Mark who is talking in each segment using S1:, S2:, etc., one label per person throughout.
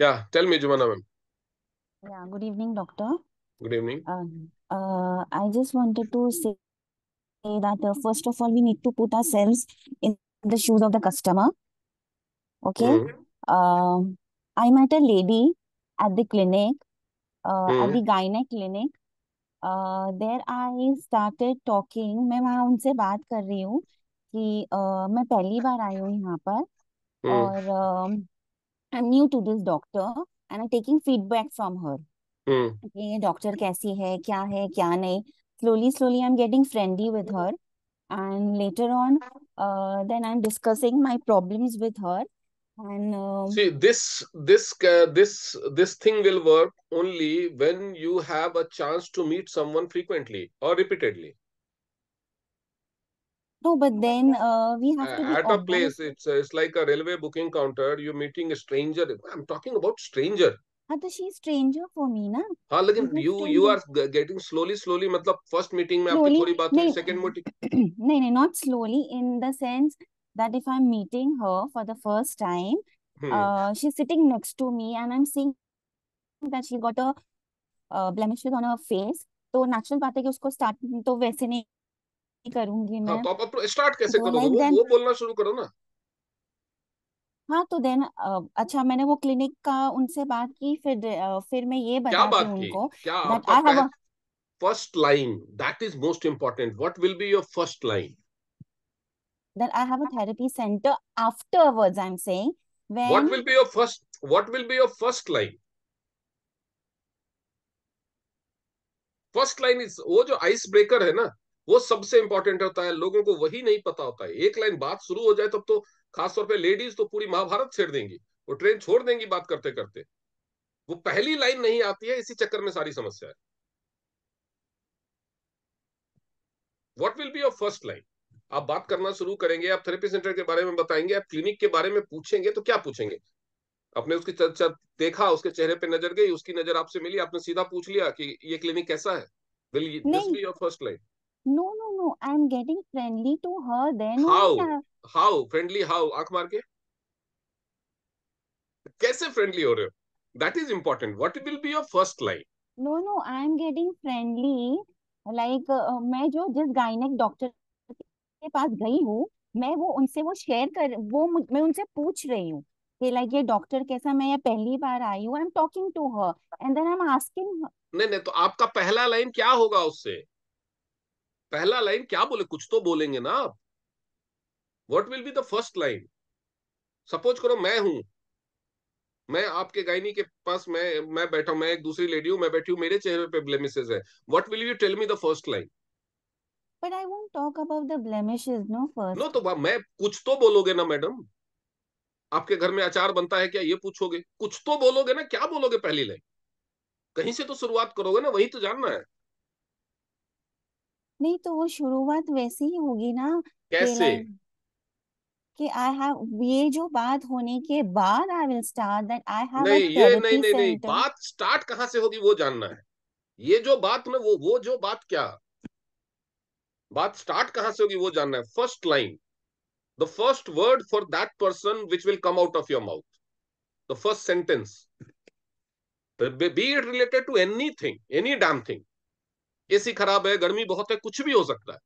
S1: Yeah, tell me, Jumana ma'am.
S2: Yeah, good evening, doctor.
S1: Good evening.
S2: I just wanted to say that first of all, we need to put ourselves in the shoes of the customer. Okay.
S1: Hmm.
S2: Um, I met a lady at the clinic, at
S1: Hmm.
S2: the gynac clinic. There I started talking. मैं वहाँ उनसे बात कर रही हूँ कि मैं पहली बार आई हूँ यहाँ पर
S1: Hmm.
S2: और I'm new to this doctor and I'm taking feedback from her.
S1: Hmm.
S2: ये डॉक्टर कैसी है क्या नहीं. Slowly slowly I'm getting friendly with her, and later on then I'm discussing my problems with her. And
S1: See, this thing will work only when you have a chance to meet someone frequently or repeatedly.
S2: no, but then we have to be
S1: At a
S2: organic.
S1: place, it's like a railway booking counter. You're meeting a stranger. I'm talking about stranger.
S2: हाँ तो she is stranger for me ना.
S1: हाँ, लेकिन
S2: She's a
S1: you
S2: stranger.
S1: are getting slowly मतलब first meeting में आपकी
S2: Slowly,
S1: थोड़ी बात हुई,
S2: नहीं
S1: सेकंड मीटिंग.
S2: नहीं, not slowly, in the sense that if I'm meeting her for the first time,
S1: hmm.
S2: she's sitting next to me and I'm seeing that she got a blemishes on her face. तो natural बात है कि उसको start तो वैसे नहीं करूंगी
S1: हाँ,
S2: मैं.
S1: तो आप स्टार्ट कैसे
S2: तो
S1: करोगे?
S2: लाइक देन,
S1: वो बोलना शुरू करो ना.
S2: हाँ तो देन अच्छा मैंने वो क्लिनिक का उनसे बात की. फिर मैं ये
S1: क्या
S2: बताती
S1: बात
S2: हूँ
S1: की?
S2: उनको
S1: क्या
S2: दैट
S1: आपका
S2: I have.
S1: First line, that is most important. What will be your first line?
S2: That I have a therapy center. Afterwards, I'm saying
S1: what
S2: when.
S1: Will be your first what will be your first line? First line is वो जो ice breaker है ना, वो सबसे important होता है. लोगों को वही नहीं पता होता है. एक लाइन बात शुरू हो जाए तब तो खासतौर पे लेडीज तो पूरी महाभारत छेड़ देंगी. वो ट्रेन छोड़ देंगी बात करते करते. वो पहली लाइन नहीं आती है, इसी चक्कर में सारी समस्या है. What will be your first line? आप बात करना शुरू करेंगे, आप थेरेपी सेंटर के बारे में बताएंगे, आप क्लिनिक के बारे में पूछेंगे, तो क्या पूछेंगे? आपने उसकी चर्चा देखा, उसके चेहरे पे नजर गई, उसकी नजर आपसे मिली, आपने सीधा पूछ लिया कि ये क्लिनिक कैसा है. विल दिस
S2: नहीं,
S1: B your first line?
S2: no, no, no, I'm getting friendly to her, then
S1: how?
S2: only I.
S1: How friendly? How? आंख मार के कैसे फ्रेंडली हो रहे हो? That is important. What will be your first line?
S2: No, no, I'm getting friendly. Like मैं जो जिस गायनेक डॉक्टर के पास गई हूँ, मैं वो उनसे वो शेयर कर वो मैं उनसे पूछ रही हूँ कि लाइक ये डॉक्टर कैसा. मैं ये पहली बार आई हूँ. I am talking to her and then I am asking.
S1: नहीं नहीं, तो आपका पहला लाइन क्या होगा उससे? पहला लाइन क्या बोले? कुछ तो बोलेंगे ना आप. What will B the first line? Suppose करो मैं हूं, मैं आपके गायनी के पास, मैं बैठा हूं, मैं एक दूसरी लेडी हूं, मैं बैठी हूं, मेरे चेहरे पे ब्लेमिसेस है. What will you tell me the first line?
S2: But I won't talk about the blemishes no
S1: no,
S2: first.
S1: तो मैं कुछ तो बोलोगे ना मैडम. आपके घर में अचार बनता है क्या, ये पूछोगे? कुछ तो बोलोगे ना. क्या बोलोगे पहली लाइन? कहीं से तो शुरुआत करोगे ना, वही तो जानना है.
S2: नहीं तो वो शुरुआत वैसे ही होगी ना कि
S1: कैसे?
S2: लाइक कि आई हैव ये जो बात होने के बाद I will start that I have a
S1: नहीं, ये नहीं
S2: थेरेपी
S1: नहीं नहीं,
S2: सेंटर.
S1: बात स्टार्ट कहां से होगी वो जानना है. ये जो बात ना, वो जो बात क्या, बात स्टार्ट कहां से होगी वो जानना है. First line, the first word for that person which will come out of your mouth, the first sentence, be it related to anything, any damn thing. AC खराब है, गर्मी बहुत है, कुछ भी हो सकता है.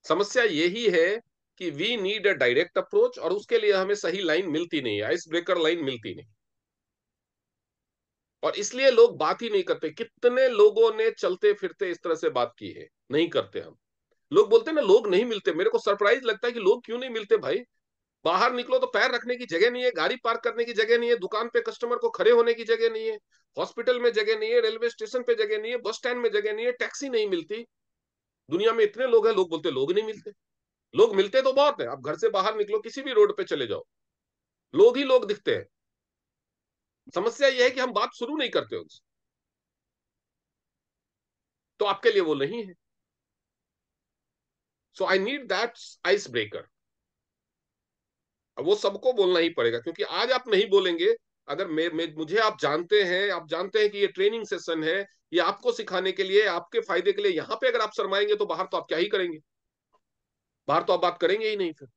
S1: समस्या यही है कि we need a direct approach, और उसके लिए हमें सही लाइन मिलती नहीं है, आइस ब्रेकर लाइन मिलती नहीं. और इसलिए लोग बात ही नहीं करते. कितने लोगों ने चलते फिरते इस तरह से बात की है. नहीं करते हम. लोग बोलते हैं ना लोग नहीं मिलते. मेरे को सरप्राइज लगता है कि लोग क्यों नहीं मिलते भाई. बाहर निकलो तो पैर रखने की जगह नहीं है, गाड़ी पार्क करने की जगह नहीं है, दुकान पे कस्टमर को खड़े होने की जगह नहीं है, हॉस्पिटल में जगह नहीं है, रेलवे स्टेशन पे जगह नहीं है, बस स्टैंड में जगह नहीं है, टैक्सी नहीं मिलती. दुनिया में इतने लोग हैं, लोग बोलते लोग नहीं मिलते. लोग मिलते तो बहुत है. आप घर से बाहर निकलो, किसी भी रोड पे चले जाओ, लोग ही लोग दिखते हैं. समस्या यह है कि हम बात शुरू नहीं करते उनसे. तो आपके लिए वो नहीं है. So I need that ice breaker. अब वो सबको बोलना ही पड़ेगा, क्योंकि आज आप नहीं बोलेंगे. अगर मुझे आप जानते हैं कि ये ट्रेनिंग सेशन है, ये आपको सिखाने के लिए, आपके फायदे के लिए। यहाँ पे अगर आप शर्माएंगे तो बाहर तो आप क्या ही करेंगे, बाहर तो आप बात करेंगे ही नहीं फिर।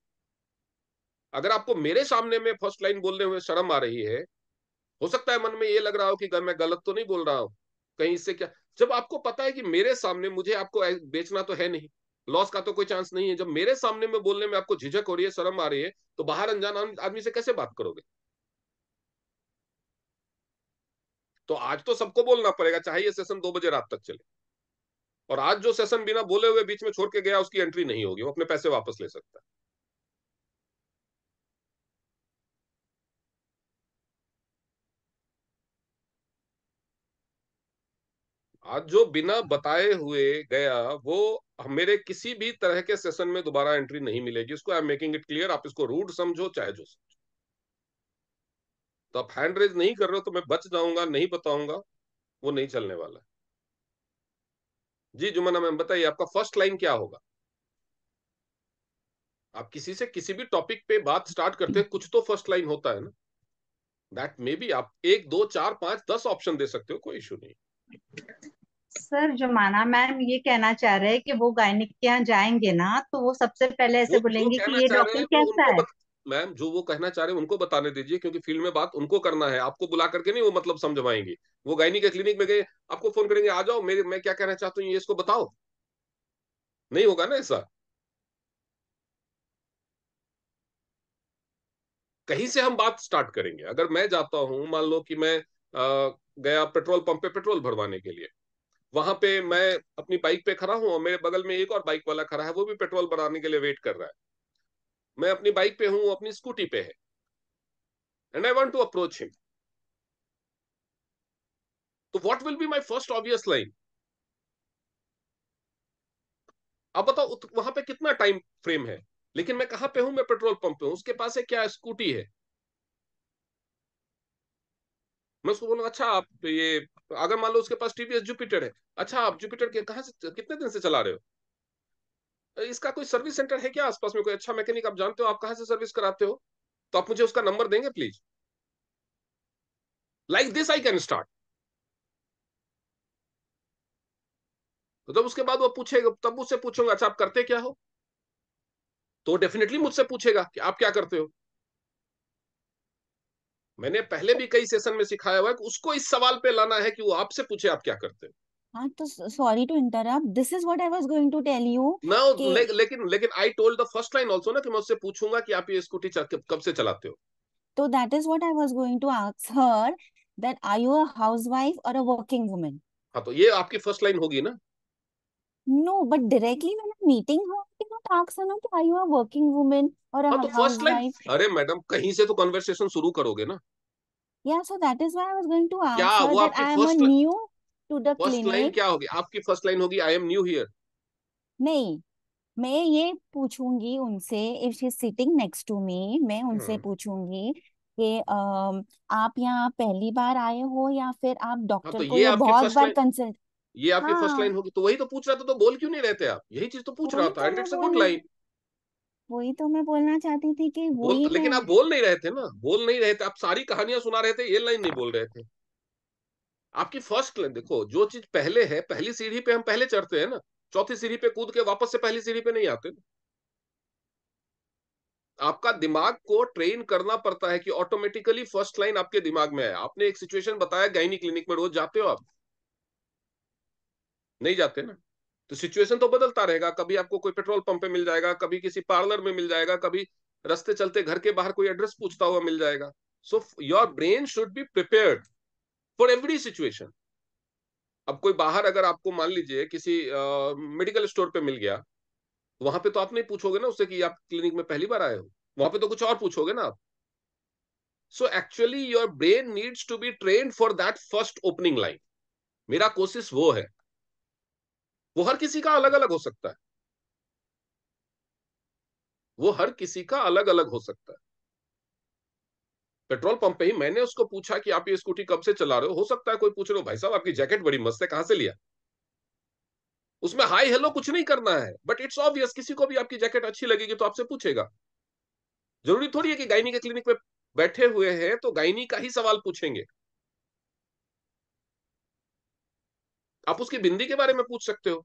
S1: अगर आपको मेरे सामने में फर्स्ट लाइन बोलने हुए शर्म आ रही है, हो सकता है मन में ये लग रहा हो कि मैं गलत तो नहीं बोल रहा हूं, कहीं इससे क्या। जब आपको पता है कि मेरे सामने मुझे आपको बेचना तो है नहीं, लॉस का तो कोई चांस नहीं है, जब मेरे सामने में बोलने में आपको झिझक हो रही है, शर्म आ रही है, तो बाहर अनजान आदमी से कैसे बात करोगे। तो आज तो सबको बोलना पड़ेगा, चाहे ये सेशन 2 बजे रात तक चले। और आज जो सेशन बिना बोले हुए बीच में छोड़ के गया, उसकी एंट्री नहीं होगी, वो अपने पैसे वापस ले सकता है। आज जो बिना बताए हुए गया, वो मेरे किसी भी तरह के सेशन में दोबारा एंट्री नहीं मिलेगी। इसको I am making it clear. आप इसको रूड समझो चाहे जो समझो। तो आप हैंड रेज नहीं कर रहे हो तो मैं बच जाऊंगा, नहीं बताऊंगा, वो नहीं चलने वाला। जी जुमना मैम बताइए, आपका फर्स्ट लाइन क्या होगा। आप किसी से किसी भी टॉपिक पे बात स्टार्ट करते हैं, कुछ तो फर्स्ट लाइन होता है ना। दैट मे बी आप 1 2 4 5 10 ऑप्शन दे सकते हो, कोई इशू नहीं।
S3: सर जुमाना मैम ये कहना चाह रहे हैं कि वो गायनिक के यहाँ जाएंगे ना, तो वो सबसे पहले ऐसे
S1: वो जो
S3: बोलेंगे
S1: कहना
S3: कि ये
S1: चाह रहे
S3: डॉक्टर
S1: हैं वो
S3: कैसा
S1: उनको
S3: है।
S1: मैम जो वो कहना चाह रहे हैं उनको बताने दीजिए, क्योंकि फील्ड में बात उनको करना है, आपको बुला करके नहीं वो मतलब समझवाएंगे। वो गायनी के क्लिनिक में गए, आपको फोन करेंगे आ जाओ मेरे, मैं क्या कहना चाहता हूँ ये इसको बताओ, नहीं होगा ना ऐसा। कहीं से हम बात स्टार्ट करेंगे। अगर मैं जाता हूं, मान लो कि मैं गया पेट्रोल पंप पे पेट्रोल भरवाने के लिए, वहां पे मैं अपनी बाइक पे खड़ा हूं और मेरे बगल में एक और बाइक वाला खड़ा है, वो भी पेट्रोल भराने के लिए वेट कर रहा है। मैं अपनी बाइक पे हूं, अपनी स्कूटी पे है, and I want to approach him. तो what will be my first obvious line. अब बताओ वहां पे कितना टाइम फ्रेम है, लेकिन मैं कहां पे हूं, मैं पेट्रोल पंप पे हूं, उसके पास है क्या, स्कूटी है। मैं उसको बोलूंगा अच्छा आप ये, अगर मान लो उसके पास टीवीएस जुपिटर है, अच्छा आप जुपिटर के कहां से कितने दिन से चला रहे हो, इसका कोई सर्विस सेंटर है क्या आसपास में, कोई अच्छा मैकेनिक आप जानते हो, आप कहां से सर्विस कराते हो, तो आप मुझे उसका नंबर देंगे please. Like this I can start. तो जब उसके बाद वो पूछेगा, तब उससे पूछूंगा अच्छा आप करते क्या हो, तो डेफिनेटली मुझसे पूछेगा कि आप क्या करते हो। मैंने पहले भी कई सेशन में सिखाया हुआ है कि उसको इस सवाल पे लाना है कि वो आपसे पूछे आप क्या करते हो।
S2: हाँ तो sorry to interrupt, this is what I was going to tell you
S1: ना
S2: कि
S1: लेकिन लेकिन I told the first line also ना, कि मैं उससे पूछूंगा कि आप ये स्कूटी कब से चलाते हो।
S2: तो that is what I was going to ask her, that are you a housewife or a working woman.
S1: हाँ तो ये आपकी फर्स्ट लाइन होगी ना।
S2: No, but directly when I'm meeting her, I cannot ask her, no, कि are you a working woman or a
S1: हाँ तो first line,
S2: housewife?
S1: अरे मैडम कहीं से तो कन्वर्सेशन शुरू करोगे ना।
S2: Yeah, so that is why I was going to
S1: क्या
S2: ask her
S1: वो
S2: that
S1: आपकी
S2: I am a new to the
S1: first line
S2: clinic.
S1: क्या होगी, आपकी फर्स्ट लाइन होगी आई एम न्यू हियर।
S2: नहीं, मैं ये पूछूंगी उनसे, if she is sitting next to me, मैं उनसे पूछूंगी कि आप यहाँ पहली बार आए हो या फिर आप
S1: हाँ तो
S2: डॉक्टर को
S1: ये
S2: ये
S1: आपकी
S2: बहुत
S1: फर्स्ट
S2: बार
S1: लाइन,
S2: कंसल्ट।
S1: ये आपकी फर्स्ट
S2: हाँ,
S1: लाइन होगी। तो वही तो पूछ रहा था, तो बोल क्यों नहीं रहते आप, यही चीज तो पूछ रहा
S2: वही
S1: था,
S2: तो
S1: एंड
S2: मैं
S1: इट्स अ गुड
S2: बोल
S1: लाइन।
S2: वही तो मैं बोलना चाहती थी कि
S1: बोल
S2: वही मैं।
S1: लेकिन आप बोल नहीं रहे थे ना, बोल नहीं रहे थे, आप सारी कहानियां सुना रहे थे, ये लाइन नहीं बोल रहे थे। आपकी फर्स्ट लाइन देखो, जो चीज पहले है, पहली सीढ़ी पे हम पहले चढ़ते हैं ना, चौथी सीढ़ी पे कूद के वापस से पहली सीढ़ी पे नहीं आते। आपका दिमाग को ट्रेन करना पड़ता है कि ऑटोमेटिकली फर्स्ट लाइन आपके दिमाग में है। आपने एक सिचुएशन बताया, गायनी क्लिनिक में रोज जाते हो आप, नहीं जाते ना। तो सिचुएशन तो बदलता रहेगा, कभी आपको कोई पेट्रोल पंप पे मिल जाएगा, कभी किसी पार्लर में मिल जाएगा, कभी रास्ते चलते घर के बाहर कोई एड्रेस पूछता हुआ मिल जाएगा। So your brain should be prepared for every situation. अब कोई बाहर अगर आपको मान लीजिए किसी मेडिकल स्टोर पे मिल गया, वहां पे तो आप नहीं पूछोगे ना उससे कि आप क्लिनिक में पहली बार आए हो, वहां पे तो कुछ और पूछोगे ना आप। So actually your brain needs to be trained for that first opening line. मेरा कोशिश वो है, वो हर किसी का अलग अलग हो सकता है, वो हर किसी का अलग अलग हो सकता है। पेट्रोल पंप पे ही मैंने उसको पूछा कि आप ये स्कूटी कब से चला रहे हो सकता है कोई पूछ रहे हो भाई साहब आपकी जैकेट बड़ी मस्त है, कहां से लिया। उसमें हाई हेलो कुछ नहीं करना है, बट इट्स ऑब्वियस किसी को भी आपकी जैकेट अच्छी लगेगी तो आपसे पूछेगा। जरूरी थोड़ी है कि गायनी के क्लिनिक पे बैठे हुए हैं तो गायनी का ही सवाल पूछेंगे। आप उसकी बिंदी के बारे में पूछ सकते हो,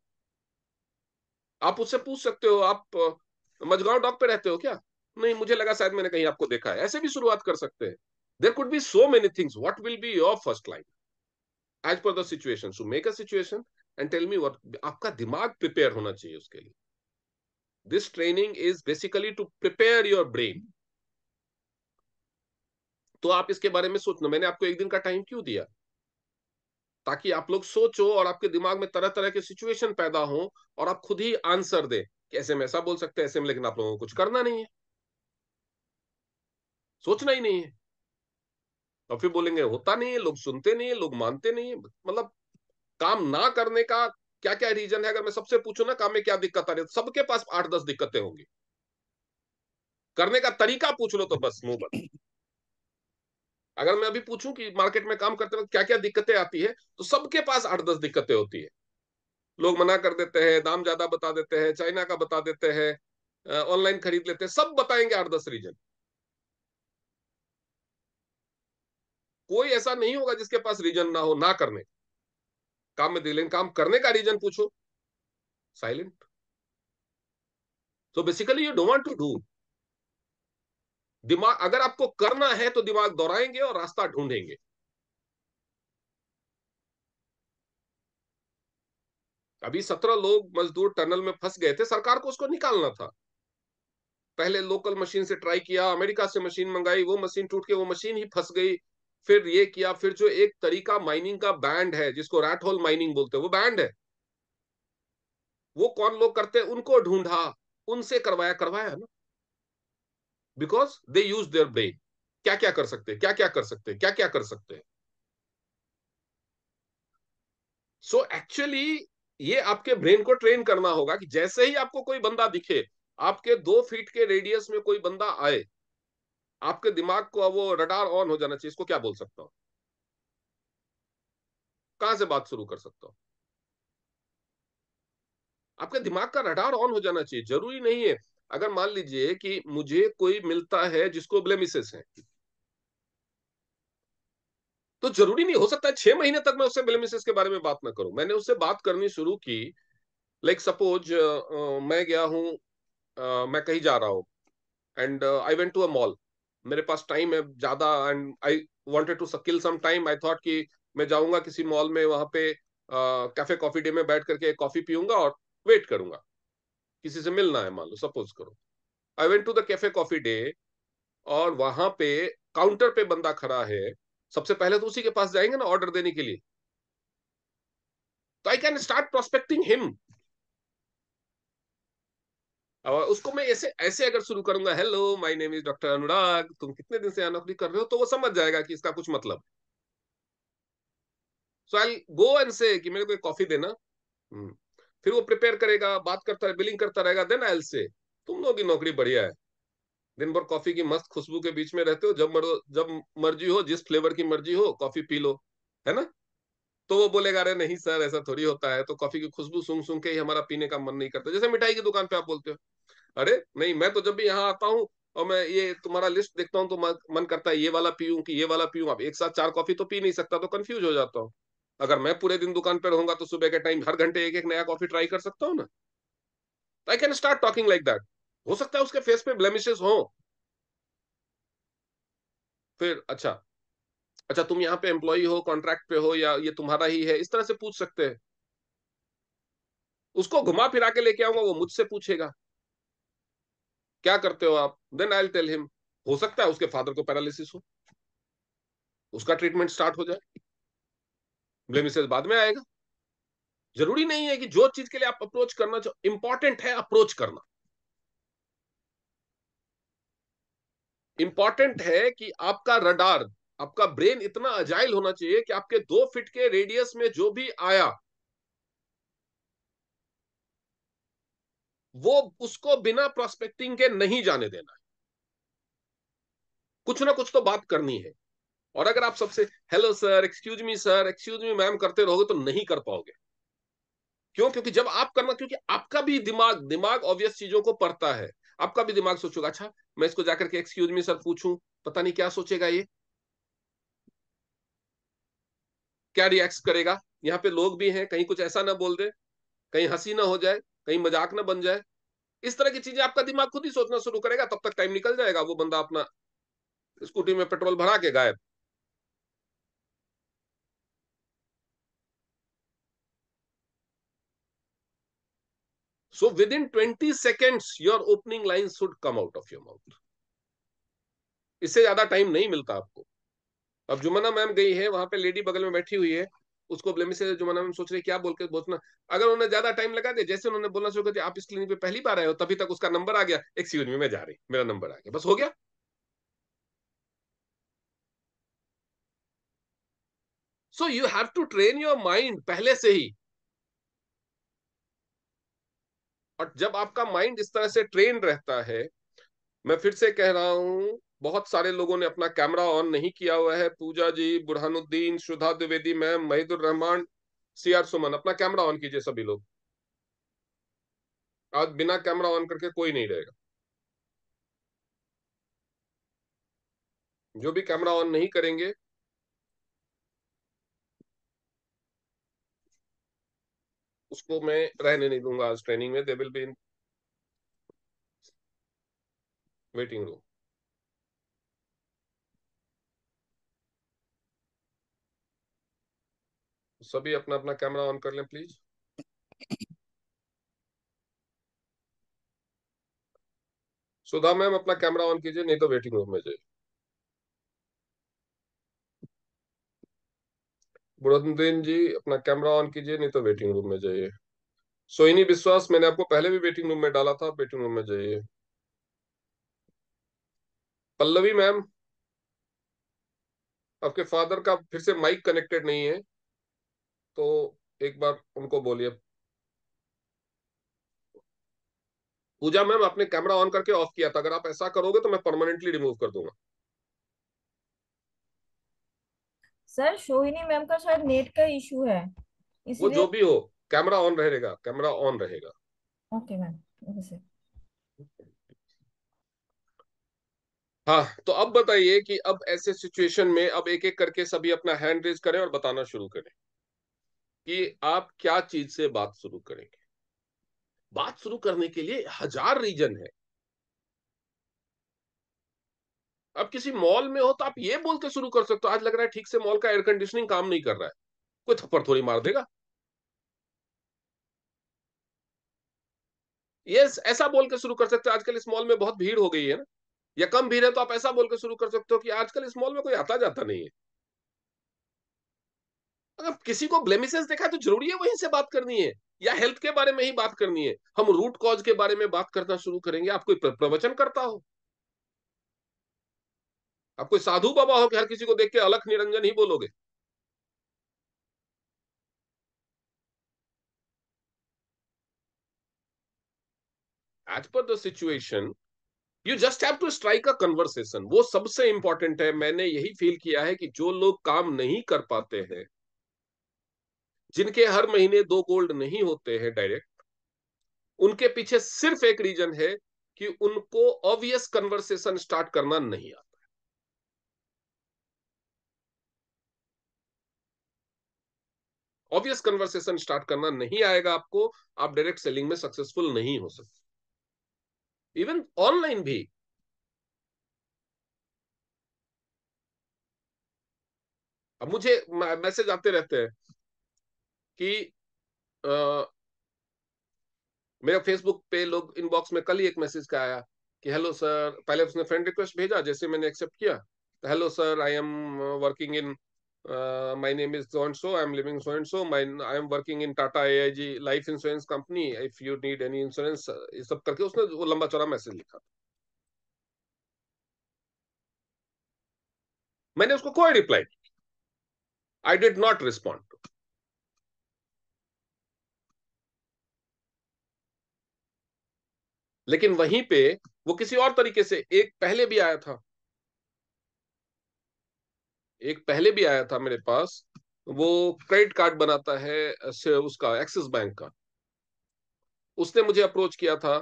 S1: आप उससे पूछ सकते हो, आप मजगांव डॉक पे रहते हो क्या? नहीं, मुझे लगा शायद मैंने कहीं आपको देखा है। ऐसे भी शुरुआत कर सकते हैं। There could be so many things, what will be your first line as per the situation, so make a situation and tell me what. आपका दिमाग प्रिपेयर होना चाहिए उसके लिए। This training is basically to prepare your brain. तो आप इसके बारे में सोचना। मैंने आपको एक दिन का टाइम क्यों दिया? ताकि आप लोग सोचो और आपके दिमाग में तरह तरह के सिचुएशन पैदा हो और आप खुद ही आंसर दे कि ऐसे में ऐसा बोल सकते हैं, ऐसे में, लेकिन आप लोगों को कुछ करना नहीं है, सोचना ही नहीं है। और फिर बोलेंगे होता नहीं है, लोग सुनते नहीं है, लोग मानते नहीं है। मतलब काम ना करने का क्या क्या रीजन है? अगर मैं सबसे पूछूं ना काम में क्या दिक्कत आ रही है, तो सबके पास 8-10 दिक्कतें होंगी। करने का तरीका पूछ लो तो बस मुंह बंद। अगर मैं अभी पूछूं कि मार्केट में काम करते वक्त क्या क्या दिक्कतें आती है, तो सबके पास 8-10 दिक्कतें होती है। लोग मना कर देते हैं, दाम ज्यादा बता देते हैं, चाइना का बता देते हैं, ऑनलाइन खरीद लेते हैं, सब बताएंगे 8-10 रीजन। कोई ऐसा नहीं होगा जिसके पास रीजन ना हो ना करने काम में। लेकिन काम करने का रीजन पूछो, silent. So basically you don't want to do. दिमाग, अगर आपको करना है तो दिमाग दौड़ाएंगे और रास्ता ढूंढेंगे। अभी 17 लोग मजदूर टनल में फंस गए थे, सरकार को उसको निकालना था। पहले लोकल मशीन से ट्राई किया, अमेरिका से मशीन मंगाई, वो मशीन टूट के वो मशीन ही फंस गई। फिर ये किया, फिर जो एक तरीका माइनिंग का बैंड है जिसको रैट होल माइनिंग बोलते हैं, वो बैंड है, वो कौन लोग करते हैं उनको ढूंढा, उनसे करवाया, करवाया ना, because they use their brain. क्या क्या कर सकते हैं, क्या क्या कर सकते हैं, क्या क्या कर सकते हैं। सो एक्चुअली ये आपके ब्रेन को ट्रेन करना होगा कि जैसे ही आपको कोई बंदा दिखे, आपके 2 फीट के रेडियस में कोई बंदा आए, आपके दिमाग को वो रडार ऑन हो जाना चाहिए। इसको क्या बोल सकता हूं? कहां से बात शुरू कर सकता हूं? आपके दिमाग का रडार ऑन हो जाना चाहिए। जरूरी नहीं है, अगर मान लीजिए कि मुझे कोई मिलता है जिसको ब्लेमिसेस है, तो जरूरी नहीं, हो सकता है 6 महीने तक मैं उससे ब्लेमिसेस के बारे में बात ना करूं। मैंने उससे बात करनी शुरू की, लाइक सपोज मैं गया हूं, मैं कहीं जा रहा हूं, and I went to a mall. मेरे पास टाइम है ज्यादा, and I wanted to kill some time. I thought कि मैं जाऊंगा किसी मॉल में, वहां पे कैफे कॉफी डे में बैठ करके कॉफी पीऊंगा और वेट करूंगा, किसी से मिलना है मान लो, सपोज करो। I went to the Cafe Coffee Day, और वहां पे काउंटर पे बंदा खड़ा है। सबसे पहले तो उसी के पास जाएंगे ना ऑर्डर देने के लिए, तो I can start prospecting him. और उसको मैं ऐसे ऐसे अगर शुरू करूंगा, hello my name is doctor Anurag, तुम कितने दिन से यहाँ नौकरी कर रहे हो, तो वो समझ जाएगा कि इसका कुछ मतलब। सो आई गो एंड से कि मेरे को एक कॉफी देना। हम्म। फिर वो प्रिपेयर करेगा, बात करता है, बिलिंग करता रहेगा। देन आई विल से, तुम लोगों की नौकरी बढ़िया है, दिन भर कॉफी की मस्त खुशबू के बीच में रहते हो, जब मर्जी हो, जिस फ्लेवर की मर्जी हो कॉफी पी लो, है ना? तो वो बोलेगा अरे नहीं सर, ऐसा थोड़ी होता है, तो कॉफी की खुशबू सूंघ सूंघ के ही हमारा पीने का मन नहीं करता। जैसे मिठाई की दुकान पे आप बोलते हो, अरे नहीं, मैं तो जब भी यहाँ आता हूँ और मैं ये तुम्हारा लिस्ट देखता हूँ तो मन करता है ये वाला पीऊं कि ये वाला पीऊं। अब एक साथ 4 कॉफी तो पी नहीं सकता, तो कंफ्यूज हो जाता हूँ। अगर मैं पूरे दिन दुकान पे रहूंगा तो सुबह के टाइम हर घंटे एक एक नया कॉफी ट्राई कर सकता हूँ ना। आई can start talking like that. हो सकता है उसके फेस पे ब्लेमिशेस हो। फिर अच्छा, अच्छा तुम यहाँ पे एम्प्लॉई हो, कॉन्ट्रैक्ट पे हो, या ये तुम्हारा ही है, इस तरह से पूछ सकते हैं। उसको घुमा फिरा के लेके आऊंगा, वो मुझसे पूछेगा क्या करते हो आप, then I will tell him. हो सकता है उसके फादर को पैरालिसिस हो, उसका ट्रीटमेंट स्टार्ट हो जाए, ब्लेमिसेस बाद में आएगा। जरूरी नहीं है कि जो चीज के लिए आप अप्रोच करना चाहो, इंपॉर्टेंट है अप्रोच करना। इंपॉर्टेंट है कि आपका रडार, आपका ब्रेन इतना अजाइल होना चाहिए कि आपके 2 फीट के रेडियस में जो भी आया, वो उसको बिना प्रोस्पेक्टिंग के नहीं जाने देना है। कुछ ना कुछ तो बात करनी है। और अगर आप सबसे hello sir, excuse me ma'am करते रहोगे तो नहीं कर पाओगे। क्यों? क्योंकि जब आप करना, क्योंकि आपका भी दिमाग दिमाग ऑब्वियस चीजों को पढ़ता है। आपका भी दिमाग सोचेगा, अच्छा मैं इसको जाकर के एक्सक्यूज मी सर पूछूं, पता नहीं क्या सोचेगा ये, क्या रिएक्ट करेगा, यहाँ पे लोग भी हैं, कहीं कुछ ऐसा ना बोल दे, कहीं हंसी ना हो जाए, कहीं मजाक ना बन जाए। इस तरह की चीजें आपका दिमाग खुद ही सोचना शुरू करेगा। तब तक टाइम निकल जाएगा, वो बंदा अपना स्कूटी में पेट्रोल भरा के गायब। So with in 20 seconds your opening line should come out of your mouth. इससे ज्यादा टाइम नहीं मिलता आपको। अब जुमना मैम गई है, वहां पे लेडी बगल में बैठी हुई है, उसको ब्लेमी से जुमना मैम सोच रही क्या बोल के बोलना। अगर उन्होंने ज्यादा टाइम लगा दिया, जैसे उन्होंने बोलना शुरू कर दिया आप इस क्लिनिक पे पहली बार आए हो, तभी तक उसका नंबर आ गया, एक्सक्यूज मी मैं जा रही, मेरा नंबर आ गया, बस हो गया। So you have to train your mind पहले से ही। और जब आपका माइंड इस तरह से ट्रेन रहता है, मैं फिर से कह रहा हूं, बहुत सारे लोगों ने अपना कैमरा ऑन नहीं किया हुआ है। पूजा जी, बुरहानुद्दीन, सुधा द्विवेदी मैम, महिदुर रहमान, सीआर सुमन, अपना कैमरा ऑन कीजिए सभी लोग। आज बिना कैमरा ऑन करके कोई नहीं रहेगा। जो भी कैमरा ऑन नहीं करेंगे, उसको मैं रहने नहीं दूंगा आज ट्रेनिंग में। They will be in waiting room. सभी अपना अपना कैमरा ऑन कर लें प्लीज। सुधा मैम अपना कैमरा ऑन कीजिए, नहीं तो वेटिंग रूम में जाइए। बुरहानुद्दीन जी अपना कैमरा ऑन कीजिए, नहीं तो वेटिंग रूम में जाइए। सोहिनी विश्वास, मैंने आपको पहले भी वेटिंग रूम में डाला था, वेटिंग रूम में जाइए। पल्लवी मैम, आपके फादर का फिर से माइक कनेक्टेड नहीं है, तो एक बार उनको बोलिए। पूजा मैम, आपने कैमरा ऑन करके ऑफ किया था, अगर आप ऐसा करोगे तो मैं परमानेंटली रिमूव कर दूंगा।
S4: सर सोहिनी मैम का शायद नेट का इशू है,
S1: वो जो
S4: इसलिए।
S1: भी हो, कैमरा ऑन रहेगा, कैमरा ऑन रहेगा।
S4: Okay ma'am, okay sir.
S1: हाँ, तो अब बताइए कि अब ऐसे सिचुएशन में अब एक एक करके सभी अपना हैंड रेज करें और बताना शुरू करें कि आप क्या चीज से बात शुरू करेंगे। बात शुरू करने के लिए हजार रीजन है। अब किसी मॉल में हो तो आप ये बोल के शुरू कर सकते हो, आज लग रहा है ठीक से मॉल का एयर कंडीशनिंग काम नहीं कर रहा है, कोई थप्पड़ थोड़ी मार देगा। ये ऐसा बोल के शुरू कर सकते हो, आजकल इस मॉल में बहुत भीड़ हो गई है ना, या कम भीड़ है, तो आप ऐसा बोल के शुरू कर सकते हो कि आजकल इस मॉल में कोई आता जाता नहीं है। अगर किसी को ब्लेमिसेस देखा है तो जरूरी है वहीं से बात करनी है, या हेल्थ के बारे में ही बात करनी है। हम रूट कॉज के बारे में बात करना शुरू करेंगे, आप कोई प्रवचन करता हो, आप कोई साधु बाबा हो कि हर किसी को देख के अलख निरंजन ही बोलोगे। As per the situation, you just have to strike a conversation, वो सबसे इंपॉर्टेंट है। मैंने यही फील किया है कि जो लोग काम नहीं कर पाते हैं, जिनके हर महीने 2 गोल्ड नहीं होते हैं डायरेक्ट, उनके पीछे सिर्फ एक रीजन है कि उनको ऑब्वियस कन्वर्सेशन स्टार्ट करना नहीं आता। ऑब्वियस कन्वर्सेशन स्टार्ट करना नहीं आएगा आपको, आप डायरेक्ट सेलिंग में सक्सेसफुल नहीं हो सकते, इवन ऑनलाइन भी। अब मुझे मैसेज आते रहते हैं कि मेरा फेसबुक पे लोग इनबॉक्स में, कल ही एक मैसेज का आया कि हेलो सर, पहले उसने फ्रेंड रिक्वेस्ट भेजा, जैसे मैंने एक्सेप्ट किया तो hello sir, I am working in, my name is so and so, I am living so and so, I am working in Tata AIG life insurance company, if you need any insurance, ये सब करके उसने वो लंबा चौड़ा message लिखा। मैंने उसको कोई reply, I did not respond. लेकिन वहीं पे वो किसी और तरीके से, एक पहले भी आया था, एक पहले भी आया था मेरे पास, वो क्रेडिट कार्ड बनाता है उसका एक्सिस बैंक का, उसने मुझे अप्रोच किया था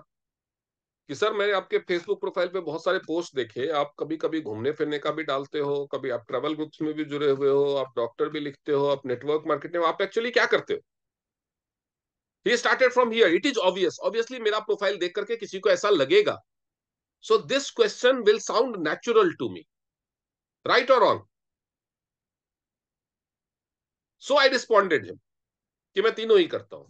S1: कि सर मैंने आपके फेसबुक प्रोफाइल पे बहुत सारे पोस्ट देखे, आप कभी कभी घूमने फिरने का भी डालते हो, कभी आप ट्रैवल ग्रुप्स में भी जुड़े हुए हो, आप डॉक्टर भी लिखते हो, आप नेटवर्क मार्केटिंग, आप एक्चुअली क्या करते हो? He started from here, it is obvious, obviously मेरा प्रोफाइल देख करके किसी को ऐसा लगेगा. So this question will sound natural to me, right or wrong? So I responded him कि मैं तीनों ही करता हूं.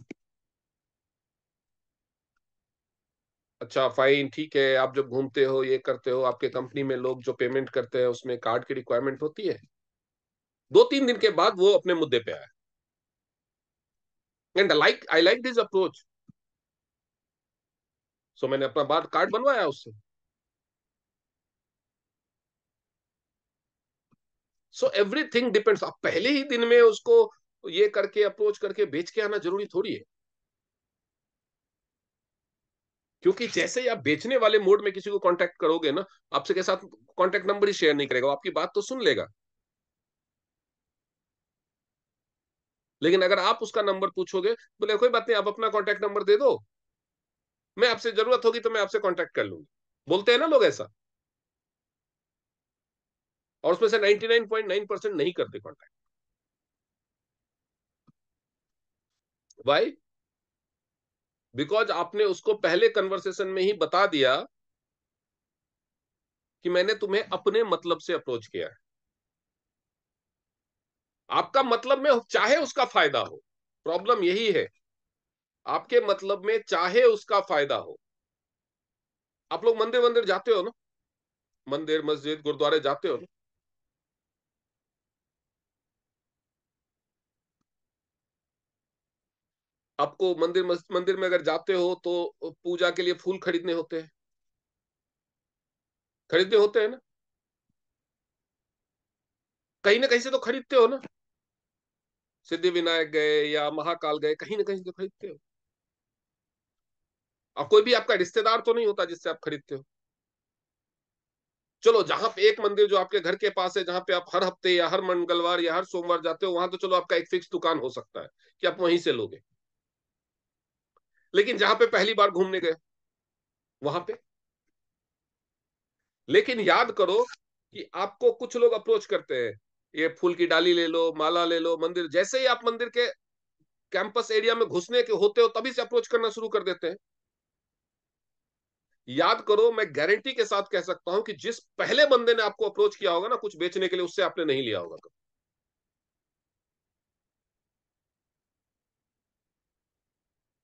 S1: अच्छा फाइन, ठीक है, आप जब घूमते हो ये करते हो, आपके कंपनी में लोग जो पेमेंट करते हैं उसमें कार्ड की रिक्वायरमेंट होती है. 2-3 दिन के बाद वो अपने मुद्दे पे आया. And I like this approach. So मैंने अपना बात कार्ड बनवाया उससे. So everything depends. आप पहले ही दिन में उसको ये करके अप्रोच करके बेच के आना जरूरी थोड़ी है. क्योंकि जैसे ही आप बेचने वाले मोड में किसी को कांटेक्ट करोगे ना, आपसे के साथ कांटेक्ट नंबर ही शेयर नहीं करेगा, आपकी बात तो सुन लेगा. लेकिन अगर आप उसका नंबर पूछोगे, बोले कोई बात नहीं, आप अपना कांटेक्ट नंबर दे दो, मैं आपसे जरूरत होगी तो मैं आपसे कांटेक्ट कर लूंगी. बोलते हैं ना लोग ऐसा. और उसमें से 99.9% नहीं करते कांटेक्ट. वाई? बिकॉज आपने उसको पहले कन्वर्सेशन में ही बता दिया कि मैंने तुम्हें अपने मतलब से अप्रोच किया है. आपका मतलब में चाहे उसका फायदा हो, प्रॉब्लम यही है, आपके मतलब में चाहे उसका फायदा हो. आप लोग मंदिर मंदिर जाते हो ना, मंदिर मस्जिद गुरुद्वारे जाते हो ना. आपको मंदिर में अगर जाते हो तो पूजा के लिए फूल खरीदने होते हैं, खरीदने होते हैं ना. कहीं ना कहीं से तो खरीदते हो ना. सिद्धि विनायक गए या महाकाल गए, कहीं ना कहीं से तो खरीदते हो. और कोई भी आपका रिश्तेदार तो नहीं होता जिससे आप खरीदते हो. चलो जहां पे एक मंदिर जो आपके घर के पास है, जहां पे आप हर हफ्ते या हर मंगलवार या हर सोमवार जाते हो, वहां तो चलो आपका एक फिक्स दुकान हो सकता है कि आप वहीं से लोगे. लेकिन जहां पे पहली बार घूमने गए, वहां पे. लेकिन याद करो कि आपको कुछ लोग अप्रोच करते हैं, ये फूल की डाली ले लो, माला ले लो. मंदिर जैसे ही आप मंदिर के कैंपस एरिया में घुसने के होते हो तभी से अप्रोच करना शुरू कर देते हैं. याद करो, मैं गारंटी के साथ कह सकता हूं कि जिस पहले बंदे ने आपको अप्रोच किया होगा ना कुछ बेचने के लिए, उससे आपने नहीं लिया होगा.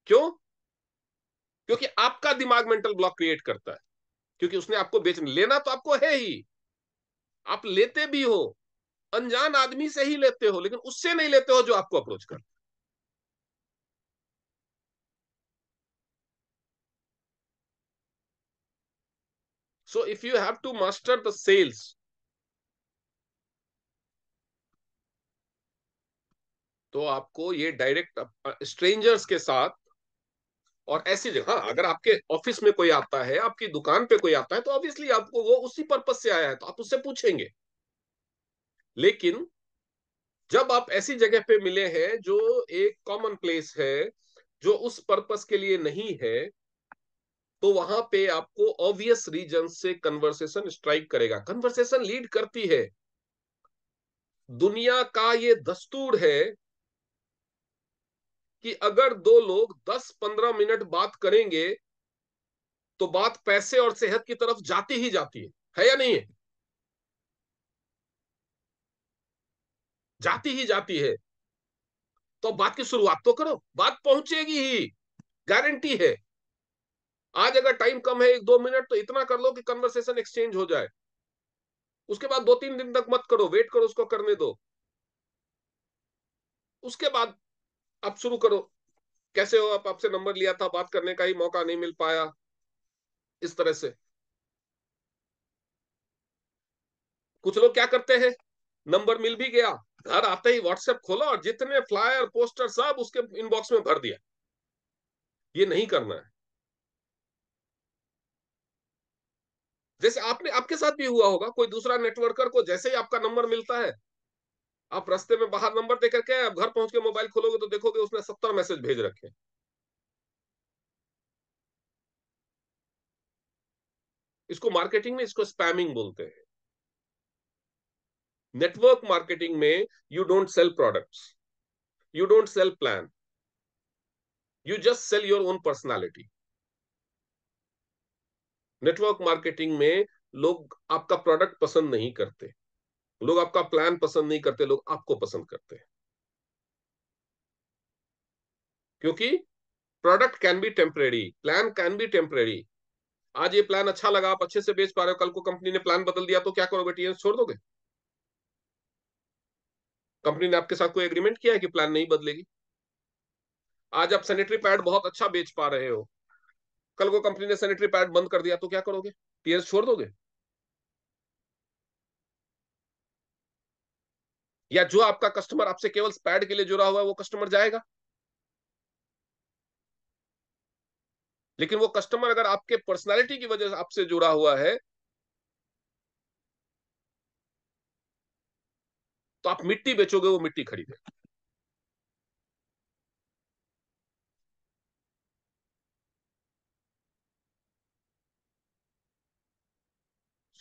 S1: क्यों? क्योंकि आपका दिमाग मेंटल ब्लॉक क्रिएट करता है. क्योंकि उसने आपको बेचने, लेना तो आपको है ही, आप लेते भी हो, अनजान आदमी से ही लेते हो, लेकिन उससे नहीं लेते हो जो आपको अप्रोच कर. So if you have to master the sales, तो आपको ये डायरेक्ट स्ट्रेंजर्स के साथ और ऐसी जगह, हाँ, अगर आपके ऑफिस में कोई आता है, आपकी दुकान पे कोई आता है, तो ऑब्वियसली आपको वो उसी पर्पज से आया है तो आप उससे पूछेंगे. लेकिन जब आप ऐसी जगह पे मिले हैं जो एक कॉमन प्लेस है, जो उस पर्पस के लिए नहीं है, तो वहां पे आपको ऑब्वियस रीजन से कन्वर्सेशन स्ट्राइक करेगा. कन्वर्सेशन लीड करती है. दुनिया का ये दस्तूर है कि अगर दो लोग 10-15 मिनट बात करेंगे तो बात पैसे और सेहत की तरफ जाती ही जाती है या नहीं है? जाती ही जाती है. तो बात की शुरुआत तो करो, बात पहुंचेगी ही, गारंटी है. आज अगर टाइम कम है 1-2 मिनट, तो इतना कर लो कि कन्वर्सेशन एक्सचेंज हो जाए. उसके बाद 2-3 दिन तक मत करो, वेट करो, उसको करने दो. उसके बाद आप शुरू करो. कैसे हो आप, आपसे नंबर लिया था, बात करने का ही मौका नहीं मिल पाया, इस तरह से. कुछ लोग क्या करते हैं, नंबर मिल भी गया, घर आते ही व्हाट्सएप खोला और जितने फ्लायर पोस्टर सब उसके इनबॉक्स में भर दिया. ये नहीं करना है. जैसे आपने, आपके साथ भी हुआ होगा, कोई दूसरा नेटवर्कर को जैसे ही आपका नंबर मिलता है, आप रास्ते में बाहर नंबर देकर के, आप घर पहुंच के मोबाइल खोलोगे तो देखोगे उसने 70 मैसेज भेज रखे. इसको मार्केटिंग में इसको स्पैमिंग बोलते हैं। नेटवर्क मार्केटिंग में you don't sell products, you don't sell plan, you just sell your own personality. Network marketing में लोग आपका प्रोडक्ट पसंद नहीं करते, लोग आपका प्लान पसंद नहीं करते, लोग आपको पसंद करते हैं। क्योंकि product can be temporary, plan can be temporary. आज ये प्लान अच्छा लगा, आप अच्छे से बेच पा रहे हो, कल को कंपनी ने प्लान बदल दिया तो क्या करोगे? टीएस छोड़ दोगे? कंपनी ने आपके साथ कोई एग्रीमेंट किया है कि प्लान नहीं बदलेगी? आज आप सैनिटरी पैड बहुत अच्छा बेच पा रहे हो, कल को कंपनी ने सैनिटरी पैड बंद कर दिया तो क्या करोगे? टीएस छोड़ दोगे? या जो आपका कस्टमर आपसे केवल पैड के लिए जुड़ा हुआ है वो कस्टमर जाएगा? लेकिन वो कस्टमर अगर आपके पर्सनालिटी की वजह से आपसे जुड़ा हुआ है तो आप मिट्टी बेचोगे, वो मिट्टी खरीदे।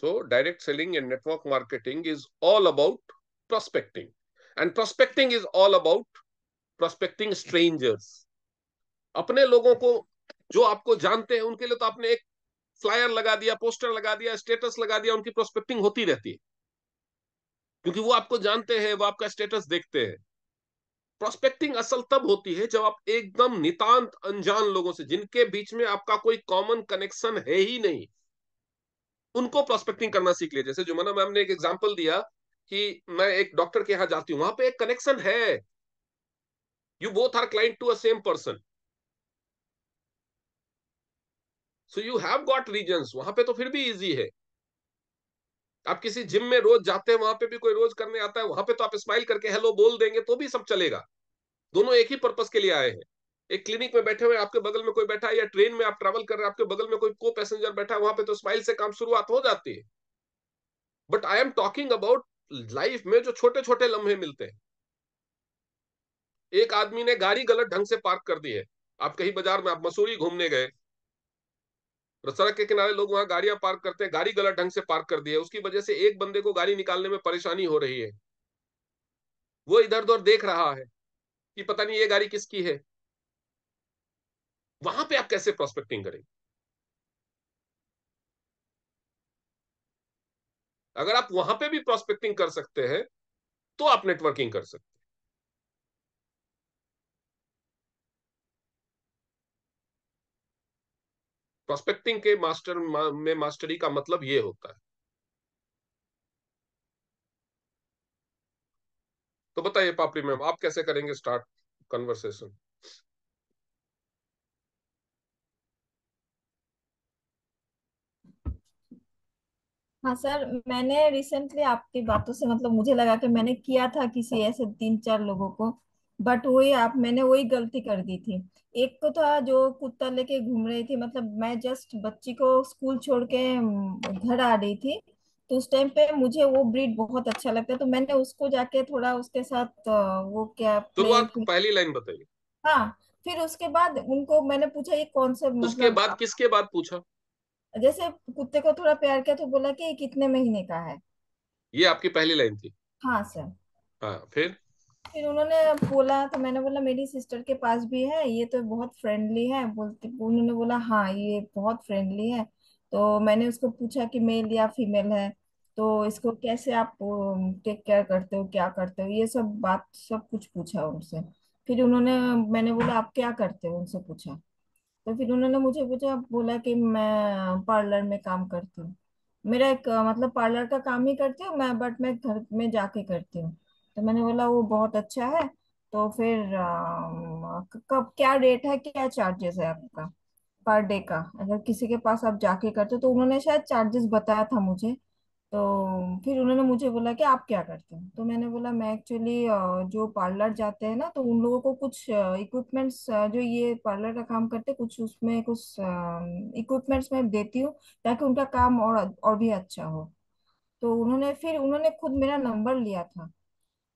S1: So direct selling and network marketing is all about prospecting, and prospecting is all about prospecting strangers। अपने लोगों को जो आपको जानते हैं उनके लिए तो आपने एक फ्लायर लगा दिया, पोस्टर लगा दिया, स्टेटस लगा दिया, उनकी प्रोस्पेक्टिंग होती रहती है क्योंकि वो आपको जानते हैं, वो आपका स्टेटस देखते हैं। प्रोस्पेक्टिंग असल तब होती है जब आप एकदम नितांत अनजान लोगों से, जिनके बीच में आपका कोई कॉमन कनेक्शन है ही नहीं, उनको प्रोस्पेक्टिंग करना सीख लीजिए। जैसे जुमना मैम ने एक एग्जांपल दिया कि मैं एक डॉक्टर के यहां जाती हूं, वहां पे एक कनेक्शन है, you both are client to a same person, so you have got reasons, वहां पे तो फिर भी इजी है। आप किसी जिम में रोज जाते हैं, वहां पे भी कोई रोज करने आता है, वहां पे तो आप स्माइल करके हेलो बोल देंगे तो भी सब चलेगा, दोनों एक ही पर्पस के लिए आए हैं। एक क्लिनिक में बैठे हुए आपके बगल में कोई बैठा है, या ट्रेन में आप ट्रैवल कर रहे हैं आपके बगल में कोई को पैसेंजर बैठा है, वहां पे तो स्माइल से काम शुरुआत हो जाती है। But I am talking about life में जो छोटे छोटे लम्हे मिलते हैं। एक आदमी ने गाड़ी गलत ढंग से पार्क कर दी है, आप कहीं बाजार में, आप मसूरी घूमने गए, सड़क के किनारे लोग वहां गाड़ियां पार्क करते हैं, गाड़ी गलत ढंग से पार्क कर दी है, उसकी वजह से एक बंदे को गाड़ी निकालने में परेशानी हो रही है। वो इधर उधर देख रहा है कि पता नहीं ये गाड़ी किसकी है। वहां पे आप कैसे प्रोस्पेक्टिंग करेंगे? अगर आप वहां पे भी प्रोस्पेक्टिंग कर सकते हैं तो आप नेटवर्किंग कर सकते हैं। प्रोस्पेक्टिंग के में मास्टरी का मतलब ये होता है। तो बताइए पापड़ी मैम, आप कैसे करेंगे स्टार्ट कन्वर्सेशन?
S4: हाँ सर, मैंने रिसेंटली आपकी बातों से मतलब मुझे लगा कि मैंने किया था किसी ऐसे 3-4 लोगों को, बट मैंने वही गलती कर दी थी। एक तो था जो कुत्ता लेके घूम रही थी, मतलब मैं जस्ट बच्ची को स्कूल छोड़ के घर आ रही थी, तो उस टाइम पे मुझे वो ब्रीड बहुत अच्छा लगता है, तो मैंने उसको जाके थोड़ा उसके साथ वो क्या प्ले।
S1: शुरुआत पहली लाइन बताइए।
S4: हाँ, फिर उसके बाद उनको मैंने पूछा ये कौन से
S1: उसके
S4: मतलब
S1: बाद किसके बाद पूछा?
S4: जैसे कुत्ते को थोड़ा प्यार किया तो बोला कि ये कितने महीने का है।
S1: ये आपकी पहली लाइन थी?
S4: हाँ सर।
S1: हाँ, फिर?
S4: फिर उन्होंने बोला तो मैंने बोला मेरी सिस्टर के पास भी है, ये तो बहुत फ्रेंडली है बोलते, उन्होंने बोला हाँ ये बहुत फ्रेंडली है। तो मैंने उसको पूछा कि मेल या फीमेल है, तो इसको कैसे आप टेक केयर करते हो, क्या करते हो, ये सब बात सब कुछ पूछा उनसे। फिर मैंने बोला आप क्या करते हो, उनसे पूछा। तो फिर उन्होंने मुझे पूछा, बोला कि मैं पार्लर में काम करती हूँ। मेरा एक मतलब पार्लर का काम ही करती हूँ मैं, बट मैं घर में जाके करती हूँ। तो मैंने बोला वो बहुत अच्छा है। तो फिर कब क्या रेट है, क्या चार्जेस है आपका पर डे का, अगर किसी के पास आप जाके करते हो, तो उन्होंने शायद चार्जेस बताया था मुझे। तो फिर उन्होंने मुझे बोला कि आप क्या करते हो, तो मैंने बोला मैं एक्चुअली जो पार्लर जाते हैं ना, तो उन लोगों को कुछ इक्विपमेंट्स, जो ये पार्लर का काम करते हैं, कुछ उसमें कुछ इक्विपमेंट्स मैं देती हूँ ताकि उनका काम और भी अच्छा हो। तो उन्होंने खुद मेरा नंबर लिया था।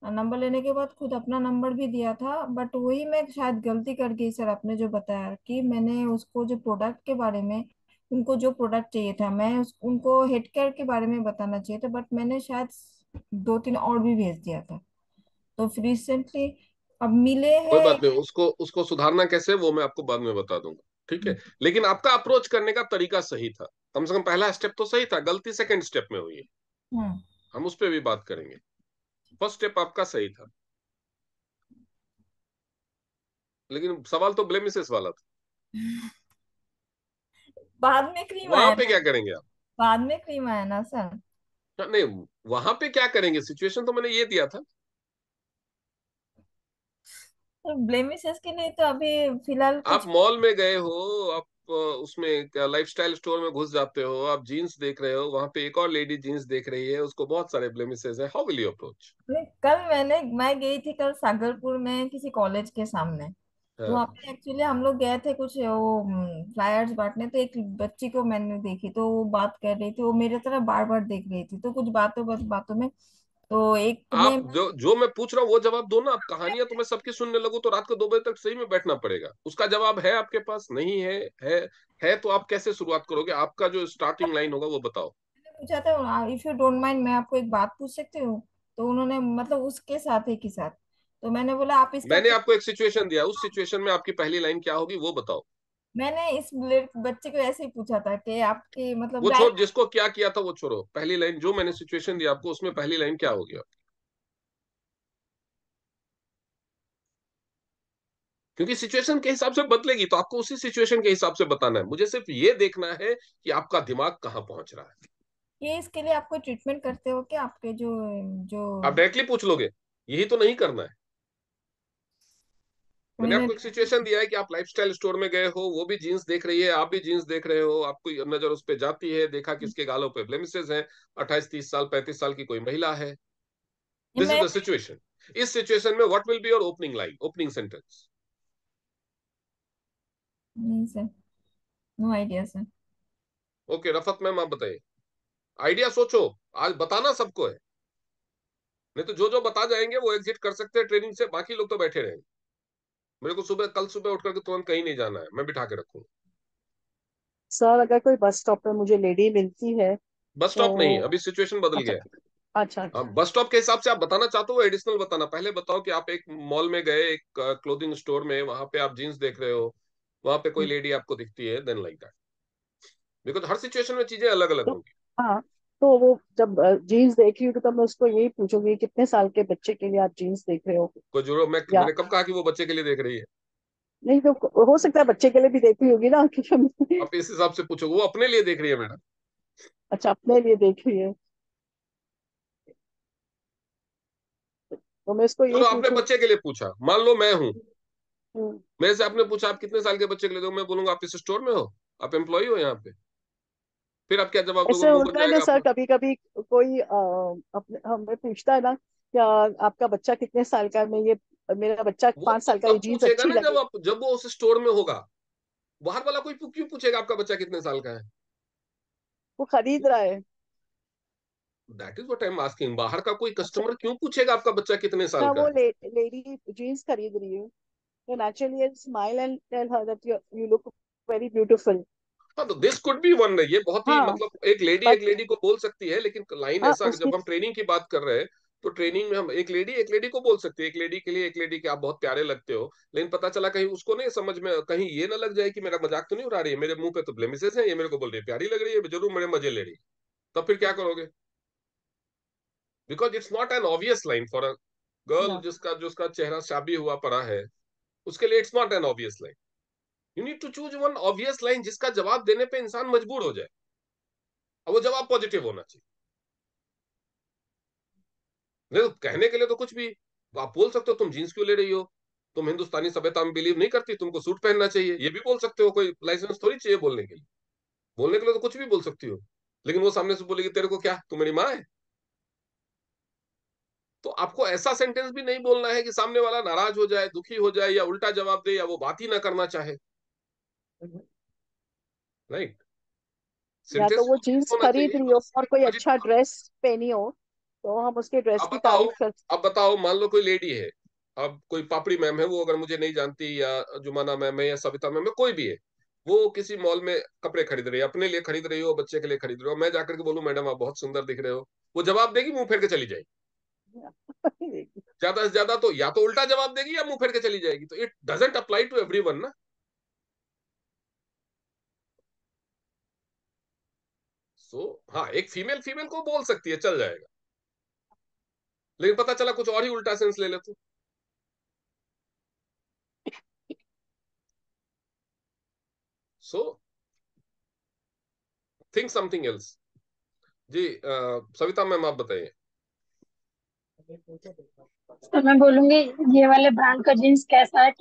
S4: नंबर लेने के बाद खुद अपना नंबर भी दिया था, बट वही मैं शायद गलती कर गई सर, आपने जो बताया कि मैंने उसको जो प्रोडक्ट के बारे में उनको जो प्रोडक्ट चाहिए था, उनको हेड केयर के बारे में बताना चाहिए था, बट मैंने शायद दो तीन और भी भेज दिया था। तो फिर रिसेंटली अब मिले
S1: कोई
S4: हैं।
S1: बात नहीं, उसको उसको सुधारना कैसे वो मैं आपको बाद में बता दूंगा, ठीक है। लेकिन आपका अप्रोच करने का तरीका सही था, कम से कम पहला स्टेप तो सही था, गलती सेकंड स्टेप में हुई है,
S4: हम्म।
S1: हम उस पर भी बात करेंगे। फर्स्ट स्टेप आपका सही था, लेकिन सवाल तो ब्लेमिसेस वाला था।
S4: बाद में क्रीम
S1: वहां
S4: आया
S1: पे
S4: ना।
S1: क्या करेंगे आप?
S4: बाद में क्रीम आया ना सर।
S1: हाँ, नहीं, वहां पे क्या करेंगे, सिचुएशन तो मैंने ये दिया था।
S4: तो ब्लेमिसेस के लिए तो अभी फिलहाल
S1: आप
S4: कुछ।
S1: मॉल में गए हो, आप उसमें लाइफस्टाइल स्टोर में घुस जाते हो, आप जीन्स देख रहे हो, वहां पे एक और लेडी जीन्स देख रही है, उसको बहुत सारे ब्लेमिसेस है, हाउ विल यू अप्रोच?
S4: कल मैं गई थी कल सागरपुर में किसी कॉलेज के सामने। तो
S1: हाँ,
S4: वहाँ पे एक्चुअली हम लोग गए थे कुछ वो फ्लायर्स बांटने, तो एक बच्ची को मैंने देखी, तो वो बात कर रही थी, वो मेरे तरफ बार बार देख रही थी, तो कुछ बातों बस बातों में तो एक ने।
S1: आप जो जो मैं पूछ रहा हूँ वो जवाब दो ना। आप कहानियां तो मैं सबकी सुनने लगूं तो रात को 2 बजे तक सही में बैठना पड़ेगा। उसका जवाब है आपके पास? नहीं है? है है तो आप कैसे शुरुआत करोगे? आपका जो स्टार्टिंग लाइन होगा वो बताओ।
S4: पूछा था इफ यू डोंट माइंड मैं आपको एक बात पूछ सकती हूँ। तो उन्होंने मतलब उसके साथ एक ही साथ। तो मैंने बोला आप इसका
S1: मैंने
S4: क्या।
S1: आपको एक सिचुएशन दिया, उस सिचुएशन में आपकी पहली लाइन क्या होगी वो बताओ।
S4: मैंने इस बच्चे को ऐसे ही पूछा था कि आपकी मतलब
S1: वो
S4: गाय।
S1: छोड़, जिसको क्या किया था वो छोड़ो, पहली लाइन जो मैंने सिचुएशन दिया आपको उसमें पहली लाइन क्या होगी आपकी? क्योंकि सिचुएशन के हिसाब से बदलेगी तो आपको उसी सिचुएशन के हिसाब से बताना है। मुझे सिर्फ ये देखना है कि आपका दिमाग कहाँ पहुंच रहा है।
S4: ये इसके लिए आपको ट्रीटमेंट करते हो क्या आपके जो जो।
S1: आप डायरेक्टली पूछ लोगे, यही तो नहीं करना है।
S4: कोई
S1: मैंने
S4: नहीं।
S1: आपको एक सिचुएशन दिया है कि आप लाइफस्टाइल स्टोर में गए हो, वो भी जीन्स देख रही है, आप भी जीन्स देख रहे हो, आपको नजर उस पे जाती है, देखा कि इसके गालों पे ब्लेमिसेस हैं, 28 30 साल 35 साल की कोई महिला है। दिस इज
S4: मैं
S1: द सिचुएशन। इस सिचुएशन में what will be your opening line, opening sentence?
S4: नहीं sir. No idea sir.
S1: Okay Rafat ma'am, आप बताइए। आइडिया सोचो, आज बताना सबको है, नहीं तो जो जो बता जाएंगे वो एग्जिट कर सकते हैं ट्रेनिंग से, बाकी लोग तो बैठे रहेंगे। मेरे को सुबह, कल सुबह उठ करके तुरंत कहीं नहीं जाना है, मैं बिठा के रखूंगा।
S5: सर अगर कोई बस स्टॉप पे मुझे लेडी मिलती है
S1: बस
S5: तो।
S1: स्टॉप नहीं, अभी सिचुएशन बदल
S5: अच्छा
S1: गया है।
S5: अच्छा
S1: हाँ,
S5: अच्छा।
S1: बस स्टॉप के हिसाब से आप बताना चाहते हो, एडिशनल बताना। पहले बताओ कि आप एक मॉल में गए, एक क्लोथिंग स्टोर में, वहां पे आप जीन्स देख रहे हो, वहां पे कोई लेडी आपको दिखती है, देन लाइक दैट। बिकॉज हर सिचुएशन में चीजें अलग अलग
S5: तो
S1: होंगी।
S5: हाँ, तो वो जब जीन्स देख रही हूँ तो मैं उसको यही पूछूंगी कितने साल के बच्चे के लिए आप जीन्स देख रहे हो।
S1: कोई जरूर,
S5: या
S1: मैंने कब कहा कि वो बच्चे के लिए देख रही है?
S5: नहीं, तो हो सकता है बच्चे के लिए भी देखी होगी ना क्योंकि।
S1: आप इस हिसाब से पूछोगे, वो अपने लिए देख रही है मैडम।
S5: अच्छा, अपने लिए देख रही है तो मैं इसको यही
S1: चलो आपने
S5: पूछूंगी।
S1: बच्चे के लिए पूछा, मान लो मैं हूं,
S5: हम्म,
S1: मेरे से आपने पूछा आप कितने साल के बच्चे के लिए दो, मैं बोलूंगा आप इस स्टोर में हो, आप एम्प्लॉय हो यहाँ पे। फिर आप क्या जवाब दोगे?
S5: ऐसे
S1: मुंह बन
S5: होता है ना
S1: जाएगा
S5: सर,
S1: अपना।
S5: कभी कभी कोई अपने हमें पूछता है ना क्या आपका बच्चा कितने साल का है, मैं ये मेरा बच्चा
S1: वो
S5: 5 साल
S1: तो
S5: का, ये
S1: तब
S5: जीन्स
S1: पूछेगा
S5: अच्छी
S1: ना
S5: लगे।
S1: जब वो उस स्टोर में होगा। बाहर वाला कोई क्यों पूछेगा आपका बच्चा कितने साल का है?
S5: वो खरीद रहा है।
S1: That is what I am asking, बाहर का कोई
S5: अच्छा,
S1: कस्टमर क्यों पूछेगा आपका बच्चा कितने साल
S5: ना
S1: का
S5: वो
S1: है?
S5: लेडी जीन्स खरीद रही है तो naturally I'll smile and tell her that you look very beautiful.
S1: हाँ, तो दिस कुड बी वन। ये बहुत ही
S5: हाँ,
S1: मतलब एक
S5: बट
S1: लेडी को बोल सकती है, लेकिन लाइन
S5: हाँ
S1: ऐसा कि
S5: उसकी।
S1: जब हम ट्रेनिंग की बात कर रहे हैं तो ट्रेनिंग में हम एक लेडी को बोल सकते हैं, एक लेडी के लिए, एक लेडी के आप बहुत प्यारे लगते हो, लेकिन पता चला कहीं उसको नहीं समझ में, कहीं ये ना लग जाए कि मेरा मजाक तो नहीं उड़ा रही है, मेरे मुंह पे तो ब्लेमिसेस है, ये मेरे को बोल रही है प्यारी लग रही है, जरूर मेरे मजे ले रही है। तब फिर क्या करोगे? Because it's not an obvious line for a girl,
S5: या
S1: जिसका चेहरा शाबी हुआ पड़ा है, उसके लिए it's not an obvious line. You need to choose one obvious line जिसका जवाब देने पे इंसान मजबूर हो जाए, और वो जवाब पॉजिटिव होना चाहिए। नहीं तो कहने के लिए तो कुछ भी आप बोल सकते हो, तुम जीन्स क्यों ले रही हो, तुम हिंदुस्तानी सभ्यता में बिलीव नहीं करती, तुमको सूट पहनना चाहिए, ये भी बोल सकते हो, कोई लाइसेंस थोड़ी चाहिए बोलने के लिए। बोलने के लिए तो कुछ भी बोल सकती हो। लेकिन वो सामने से बोलेगी तेरे को क्या, तू मेरी माँ है? तो आपको ऐसा सेंटेंस भी नहीं बोलना है कि सामने वाला नाराज हो जाए, दुखी हो जाए, या उल्टा जवाब दे, या वो बात ही ना करना चाहे। राइट?
S5: या तो
S1: सेंटेंस
S5: वो
S1: क्लियर
S5: जीन्स
S1: होना
S5: खरीद
S1: चाहिए
S5: रही
S1: और
S5: हो और
S1: उसमें
S5: कोई अच्छा
S1: पॉजिटिव।
S5: ड्रेस पहनी हो तो हम उसके ड्रेस
S1: अब
S5: की
S1: बताओ,
S5: तारीफ कर।
S1: अब बताओ, मान लो कोई लेडी है, अब कोई पापड़ी मैम है, वो अगर मुझे नहीं जानती, या जुमाना मैम है, या सविता मैम है, कोई भी है, वो किसी मॉल में कपड़े खरीद रही है, अपने लिए खरीद रही हो, बच्चे के लिए खरीद रही हो, मैं जाकर के बोलूं मैडम आप बहुत सुंदर दिख रहे हो, वो जवाब देगी, मुंह फेर के चली जाएगी। ज्यादा से ज्यादा तो या तो उल्टा जवाब देगी या मुंह फेर के चली जाएगी। तो it doesn't apply to everyone ना। हाँ, एक फीमेल फीमेल को बोल सकती है, चल जाएगा, लेकिन पता चला कुछ और ही उल्टा सेंस ले लेते। So think something else. जी सविता मैम आप बताइए।
S6: तो मैं बोलूंगी ये वाले ब्रांड का जीन्स कैसा है,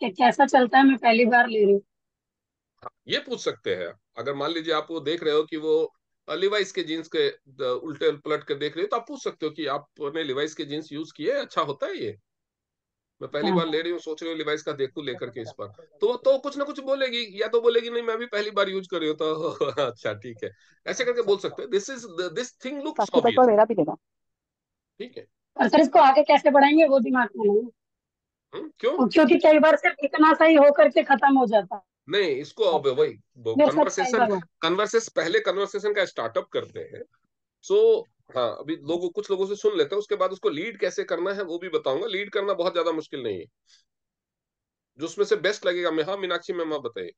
S6: कैसा चलता है, मैं पहली बार ले रही हूँ।
S1: ये पूछ सकते हैं। अगर मान लीजिए आप वो देख रहे हो कि वो लिवाइस के जीन्स के उल्टे पलट के देख रहे हो, तो आप पूछ सकते हो कि आपने लिवाइस के जीन्स यूज किए, अच्छा होता है ये, मैं पहली
S6: हाँ।
S1: बार ले रही हूँ, सोच रही हूँ लिवाइस का देखूं लेकर के इस बार। तो कुछ ना कुछ बोलेगी, या तो बोलेगी नहीं मैं भी पहली बार यूज कर रही हूँ, तो अच्छा ठीक है, ऐसे करके बोल सकते हैं। दिस थिंग लुक्स
S5: साक्षी को
S1: ऑब्वियस।
S5: मेरा भी देना।
S1: ठीक है।
S6: और सर इसको आगे कैसे बढ़ाएंगे वो दिमाग में नहीं है।
S1: क्यों?
S6: क्योंकि कई बार सिर्फ इतना सही होकर के खत्म हो जाता है।
S1: नहीं, इसको अब वही
S6: मेरे साथ कई
S1: कन्वर्सेशन
S6: बार हुआ।
S1: कन्वर्सेशन पहले कन्वर्सेशन का स्टार्टअप करते हैं। सो हाँ, अभी कुछ लोगों से सुन लेते हैं, उसके बाद उसको लीड कैसे करना है वो भी बताऊंगा। लीड करना बहुत ज्यादा मुश्किल नहीं है, जो उसमें से बेस्ट लगेगा। मैं, हाँ मीनाक्षी मैम आप बताइए।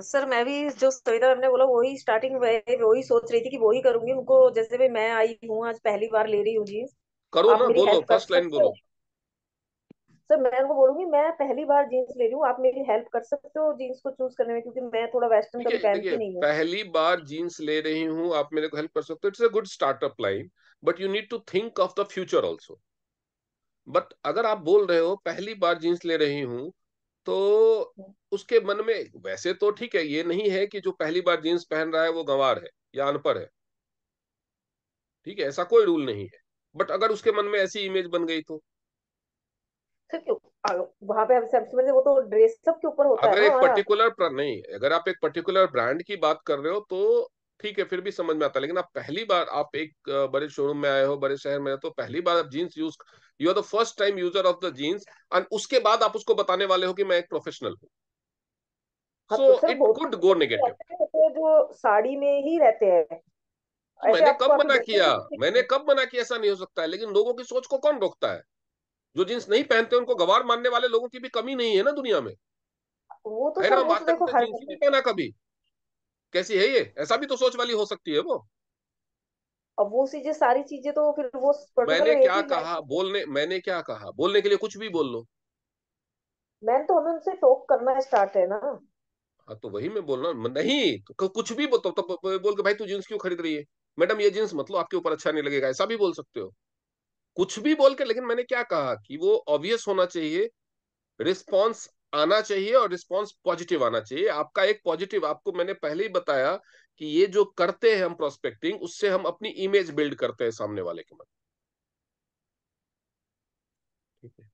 S7: सर मैं भी जो सविता मैम ने बोला वही स्टार्टिंग में वही सोच रही थी कि वही करूंगी उनको, जैसे भी मैं आई हूँ आज पहली बार ले रही हूँ जीन्स,
S1: करो
S7: आप
S1: ना,
S7: मेरी
S1: बोलो,
S7: हेल्प कर
S1: फर्स्ट लाइन
S7: सकते
S1: बोलो।
S7: हो। सर मैं उनको बोलूंगी मैं पहली बार जीन्स ले रही हूँ, आप मेरी हेल्प कर सकते हो जीन्स को चूज करने में, क्योंकि मैं थोड़ा वेस्टर्न
S1: देखिए
S7: कभी
S1: देखिए,
S7: पहनती नहीं हूँ।
S1: पहली बार जीन्स ले रही हूँ, आप मेरे को हेल्प कर सकते हो, it's a good startup line, but you need to think of the future also. But अगर आप बोल रहे हो पहली बार जीन्स ले रही हूँ, तो उसके मन में, वैसे तो ठीक है, ये नहीं है कि जो पहली बार जीन्स पहन रहा है वो गंवार है या अनपढ़ है, ठीक है, ऐसा कोई रूल नहीं है। बट अगर उसके मन में ऐसी इमेज बन गई तो,
S7: सर क्यों वहां पे सबसे वो तो ड्रेस सब के ऊपर होता है
S1: अगर
S7: ना
S1: एक
S7: हमारा।
S1: पर्टिकुलर नहीं, अगर आप एक पर्टिकुलर ब्रांड की बात कर रहे हो तो ठीक है, फिर भी समझ में आता है। लेकिन आप पहली बार, आप एक बड़े शोरूम में आए हो, बड़े शहर में, तो पहली बार आप jeans use, you are the first time user of the jeans, and उसके बाद आप उसको बताने वाले हो कि मैं एक प्रोफेशनल हूँ,
S7: हाँ
S1: सो
S7: तो सर
S1: इट
S7: बहुत
S1: कुड
S7: सारे
S1: गो
S7: लोग तो
S1: नेगेटिव।
S7: ऐसे होते हैं जो साड़ी में ही रहते हैं,
S1: तो
S7: ऐसे
S1: मैंने
S7: आपको
S1: कब
S7: आके
S1: मना किया? मैंने
S7: देखेंगे।
S1: कब मना किया? ऐसा नहीं हो सकता है, लेकिन लोगों की सोच को कौन रोकता है? जो जींस नहीं पहनते उनको गवार मानने वाले लोगों की भी कमी नहीं है ना दुनिया में।
S7: वो तो
S1: है
S7: सर
S1: ना,
S7: वो तो
S1: माता
S7: देखो
S1: ने
S7: हर
S1: जींस ही नहीं
S7: जगह।
S1: पहना कभी, कैसी है ये? ऐसा भी तो सोच वाली हो सकती है वो।
S7: अब वो चीजें सारी चीजें तो फिर वो
S1: मैंने
S7: पर्टिकुलर एक
S1: क्या
S7: ही
S1: कहा बोलने, मैंने क्या कहा बोलने के लिए? कुछ भी बोल लो।
S7: मैंने तो हमें उनसे टॉक करना स्टार्ट है ना।
S1: हाँ तो वही मैं बोल रहा हूँ, नहीं तो कुछ भी बोल, तो बोल के भाई तू जींस क्यों खरीद रही है, मैडम ये जींस मतलब आपके ऊपर अच्छा नहीं लगेगा, ऐसा भी बोल सकते हो, कुछ भी बोल के। लेकिन मैंने क्या कहा कि वो ऑब्वियस होना चाहिए, रिस्पॉन्स आना चाहिए, और रिस्पॉन्स पॉजिटिव आना चाहिए। आपका एक पॉजिटिव, आपको मैंने पहले ही बताया कि ये जो करते हैं हम प्रोस्पेक्टिंग, उससे हम अपनी इमेज बिल्ड करते हैं सामने वाले के मन। ठीक है,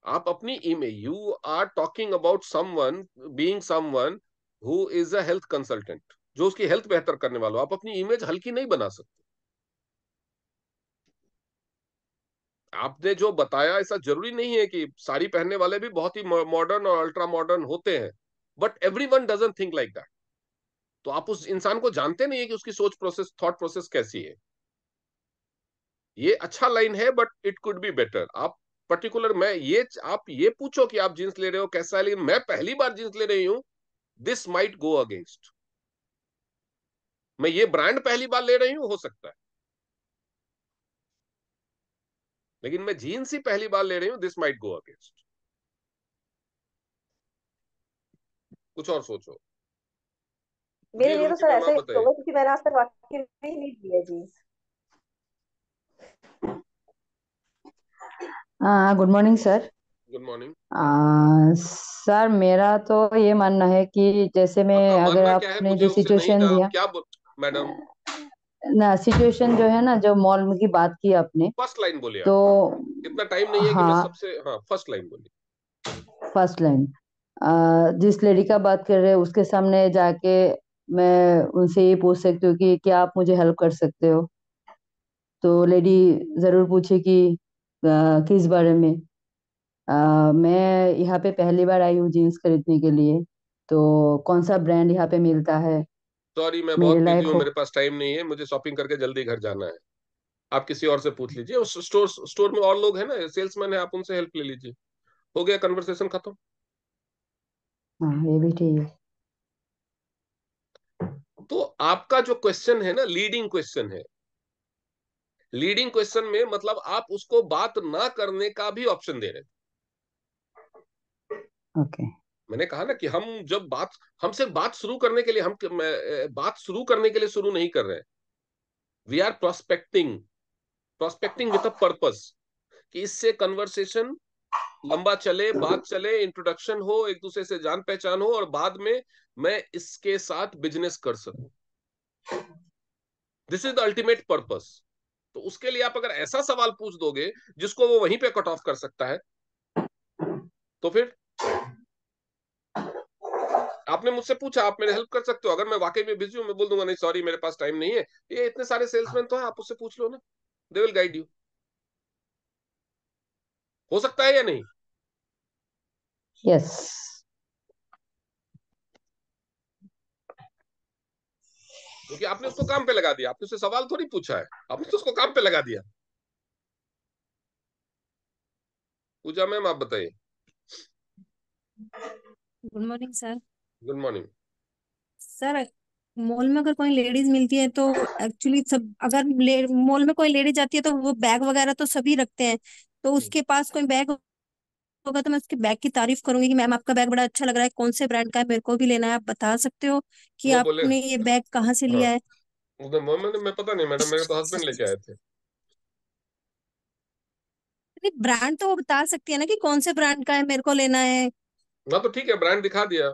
S1: आप अपनी image, you are talking about someone, being someone who is a health consultant, जो उसकी हेल्थ बेहतर करने वाला हो, आप अपनी इमेज हल्की नहीं बना सकते। आपने जो बताया, ऐसा जरूरी नहीं है कि साड़ी पहनने वाले भी बहुत ही मॉडर्न और अल्ट्रा मॉडर्न होते हैं, but every one doesn't think like that. तो आप उस इंसान को जानते नहीं है कि उसकी सोच प्रोसेस, थॉट प्रोसेस कैसी है। ये अच्छा लाइन है, but it could be better. आप पर्टिकुलर, मैं ये, आप ये पूछो कि आप जींस ले रहे हो कैसा है, लेकिन मैं पहली बार जींस ले रही हूं, दिस माइट गो अगेंस्ट। मैं ये ब्रांड पहली बार ले रही हूं, हो सकता है, लेकिन मैं जीन्स ही पहली बार ले रही हूं, दिस माइट गो अगेंस्ट। कुछ और सोचो। जी
S7: मेरे लिए तो
S1: रुचि
S7: सर
S1: मैम
S7: ऐसा
S1: आप
S7: ही
S1: बताइए।
S7: होगा क्योंकि मैंने आज तक वाकई में ही नहीं लिया jeans.
S8: Good morning sir.
S1: Good morning.
S8: Sir मेरा तो ये मानना है कि जैसे मैं,
S1: आपका
S8: अगर
S1: मानना क्या है?
S8: आपने
S1: मुझे
S8: जो
S1: उससे नहीं
S8: सिचुएशन
S1: आप
S8: दिया
S1: क्या बोल, मैडम,
S8: ना, सिचुएशन जो है ना, जो मॉल में की बात की आपने,
S1: फर्स्ट लाइन बोलिए आप।
S8: तो
S1: इतना टाइम नहीं है कि मैं
S8: हाँ,
S1: सबसे, हाँ फर्स्ट लाइन बोलिए।
S8: फर्स्ट लाइन, जिस लेडी का बात कर रहे हैं उसके सामने जाके मैं उनसे ये पूछ सकती हूँ कि क्या आप मुझे हेल्प कर सकते हो? तो लेडी जरूर पूछे कि किस बारे में। मैं यहाँ पे पहली बार आई हूँ जीन्स खरीदने के लिए, तो कौन सा ब्रांड यहाँ पे मिलता है,
S1: सॉरी, मैं
S8: मेरे
S1: बहुत बिजी
S8: लायक
S1: हूँ,
S8: हो?
S1: मेरे पास टाइम नहीं है, मुझे शॉपिंग करके जल्दी घर जाना है। आप किसी और से पूछ लीजिए, उस स्टोर स्टोर में और लोग हैं ना, सेल्समैन है, आप उनसे हेल्प ले लीजिए। हो गया, कन्वर्सेशन खत्म।
S8: हाँ, ये भी ठीक है।
S1: तो आपका जो क्वेश्चन है ना, लीडिंग क्वेश्चन है। लीडिंग क्वेश्चन में मतलब आप उसको बात ना करने का भी ऑप्शन दे रहे हैं।
S8: ओके।
S1: मैंने कहा ना कि हम जब बात, हम सिर्फ बात शुरू करने के लिए, बात शुरू करने के लिए शुरू नहीं कर रहे हैं। We are prospecting, prospecting with a purpose, कि इससे कन्वर्सेशन लंबा चले, बात चले, इंट्रोडक्शन हो, एक दूसरे से जान पहचान हो, और बाद में मैं इसके साथ बिजनेस कर सकूं। This is the ultimate purpose. तो उसके लिए आप अगर ऐसा सवाल पूछ दोगे जिसको वो वहीं पे कट ऑफ कर सकता है, तो फिर आपने मुझसे पूछा, आप मेरे हेल्प कर सकते हो। अगर मैं वाकई में बिजी हूं, मैं बोल दूंगा नहीं सॉरी मेरे पास टाइम नहीं है। ये इतने सारे सेल्समैन तो हैं, आप उससे पूछ लो ना, दे विल गाइड यू। हो सकता है या नहीं?
S8: यस।
S1: क्योंकि आपने उसको काम पे लगा दिया, आपने उससे सवाल थोड़ी पूछा है, आपने तो उसको काम पे लगा दिया। पूजा मैम, आप बताइए।
S9: Good morning sir.
S1: Good morning.
S9: Sir, mall में अगर कोई लेडीज मिलती है तो एक्चुअली सब, अगर मॉल में कोई लेडीज आती है तो वो बैग वगैरह तो सभी रखते हैं, तो उसके पास कोई बैग होगा तो मैं उसके बैग की तारीफ करूंगी कि मैम आपका बैग बड़ा अच्छा लग रहा है, कौन से ब्रांड का है, मेरे को भी लेना है। आप बता सकते हो कि
S1: वो बोले,
S9: आपने ये बैग कहाँ से
S1: हाँ,
S9: लिया है?
S1: उधर मैं पता नहीं मैडम, मेरे तो हस्बैंड लेके आए थे।
S9: नहीं, ब्रांड तो वो बता सकती है ना कि कौन से ब्रांड का है, मेरे को लेना है।
S1: हाँ तो ठीक है, ब्रांड दिखा दिया।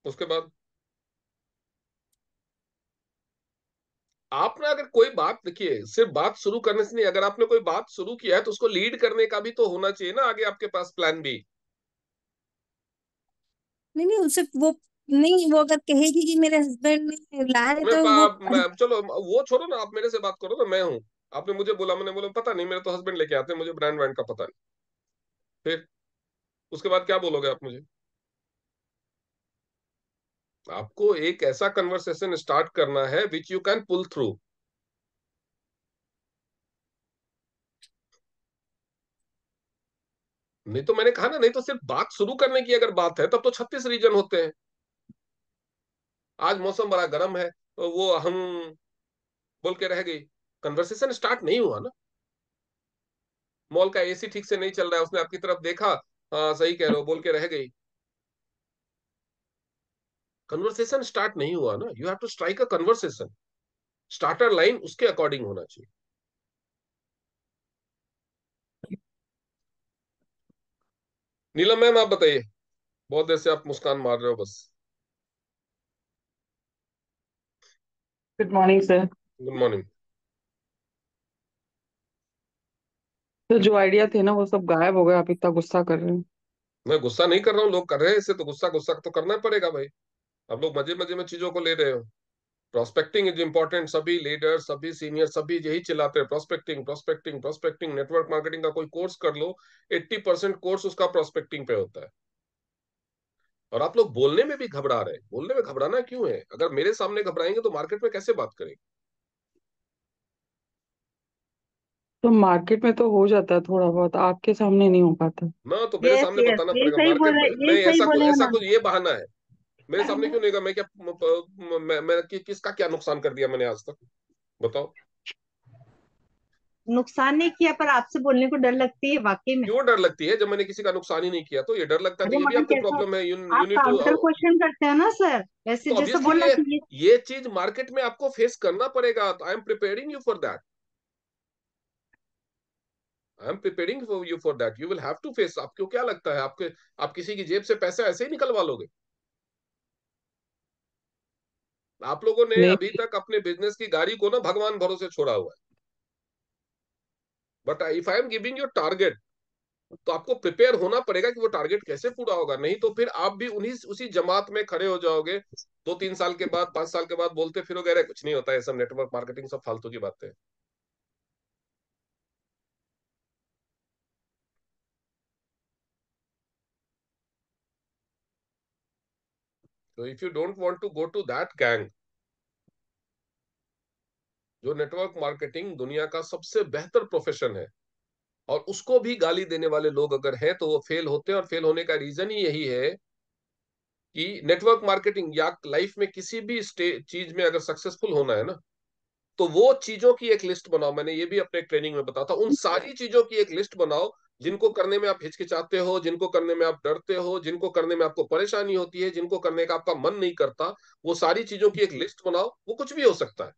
S1: उसके बाद आपने अगर कोई बात, देखिए सिर्फ बात शुरू करने से नहीं, अगर आपने कोई बात शुरू किया है तो उसको लीड करने का भी तो होना चाहिए ना आगे आपके पास प्लान बी।
S9: नहीं नहीं, उसे वो नहीं, वो अगर कहेगी कि मेरे हस्बैंड ने लाया है तो वो
S1: चलो वो छोड़ो ना, आप मेरे से बात करो ना, मैं हूं। आपने मुझे बोला, मैंने बोला पता नहीं, मेरे तो हस्बैंड लेके आते हैं, मुझे ब्रांड ब्रांड का पता नहीं। फिर उसके बाद क्या बोलोगे आप मुझे? आपको एक ऐसा कन्वर्सेशन स्टार्ट करना है which you can pull through. नहीं तो मैंने कहा ना, नहीं तो सिर्फ बात शुरू करने की अगर बात है तब तो 36 रीजन होते हैं। आज मौसम बड़ा गर्म है, तो वो हम बोल के रह गई, कन्वर्सेशन स्टार्ट नहीं हुआ ना। मॉल का एसी ठीक से नहीं चल रहा है, उसने आपकी तरफ देखा, हाँ सही कह रहे हो, बोल के रह गई। कन्वर्सेशन स्टार्ट नहीं हुआ ना। You have to strike a conversation. Starter line उसके अकॉर्डिंग होना चाहिए। नीलम मैम, आप बताइए, बहुत देर से आप मुस्कान मार रहे हो बस।
S10: Good morning sir.
S1: Good morning.
S10: तो जो आइडिया थे ना वो सब गायब हो गए, आप इतना गुस्सा कर रहे हैं।
S1: मैं गुस्सा नहीं कर रहा हूँ, लोग कर रहे हैं इसे, तो गुस्सा गुस्सा तो करना ही पड़ेगा भाई। आप लोग मजे मजे में चीजों को ले रहे हो। प्रोस्पेक्टिंग इज इंपॉर्टेंट, सभी लीडर, सभी सीनियर, सभी यही चिल्लाते हैं, prospecting prospecting prospecting. Network marketing का कोई कोर्स कर लो, 80% कोर्स उसका प्रोस्पेक्टिंग पे होता है। और आप लोग बोलने में भी घबरा रहे हैं। बोलने में घबराना क्यों है? अगर मेरे सामने घबराएंगे तो मार्केट में कैसे बात करेंगे?
S10: तो मार्केट में तो हो जाता है थोड़ा बहुत, आपके सामने नहीं हो पाता।
S1: ना तो मेरे
S3: यस
S1: सामने
S3: यस,
S1: बताना
S3: यही
S1: पड़ेगा
S3: सही
S1: मार्केट
S3: बोले,
S1: में।
S3: यही
S1: नहीं,
S3: सही बोले हैं
S1: ऐसा
S3: मैम।
S1: कुछ ये बहाना है। मेरे सामने क्यों नहीं? मैं क्या, किसका क्या नुकसान कर दिया मैंने आज तक? बताओ।
S3: नुकसान नहीं किया, पर आपसे बोलने को डर लगती है वाकई में।
S1: क्यों डर लगती है? जब मैंने किसी का नुकसान ही नहीं किया तो ये डर लगता है, तो
S3: अरे
S1: ये भी
S3: मगर
S1: आपको
S3: कैसा,
S1: प्रॉब्लम है। यू
S3: आप
S1: नीड टू।
S3: काउंटर क्वेश्चन करते हो ना सर,
S1: तो
S3: ऐसे जैसे
S1: ऑब्वियसली
S3: बोलना चाहिए।
S1: ये चीज मार्केट में आपको फेस करना पड़ेगा। I am preparing you for that. I am preparing for you for that. You will have to face. आपको क्या लगता है आप किसी की जेब से पैसा ऐसे ही निकलवा लोगे? आप लोगों ने
S10: नहीं,
S1: अभी तक अपने बिजनेस की गाड़ी को ना भगवान भरोसे छोड़ा हुआ है। But if I am giving you target, तो आपको प्रिपेयर होना पड़ेगा कि वो टारगेट कैसे पूरा होगा। नहीं तो फिर आप भी उन्हीं उसी जमात में खड़े हो जाओगे। 2-3 साल के बाद, 5 साल के बाद बोलते फिरोगे अरे कुछ नहीं होता है, सब नेटवर्क मार्केटिंग, सब फालतू की बातें हैं। तो if you don't want to go to that gang, जो नेटवर्क मार्केटिंग दुनिया का सबसे बेहतर प्रोफेशन है, और उसको भी गाली देने वाले लोग अगर हैं तो वो फेल होते हैं, और फेल होने का रीजन ही यही है कि नेटवर्क मार्केटिंग या लाइफ में किसी भी चीज में अगर सक्सेसफुल होना है ना, तो वो चीजों की एक लिस्ट बनाओ। मैंने ये भी अपने ट्रेनिंग में बताया था, उन सारी चीजों की एक लिस्ट बनाओ जिनको करने में आप हिचकिचाते हो, जिनको करने में आप डरते हो, जिनको करने में आपको परेशानी होती है, जिनको करने का आपका मन नहीं करता, वो सारी चीजों की एक लिस्ट बनाओ। वो कुछ भी हो सकता है।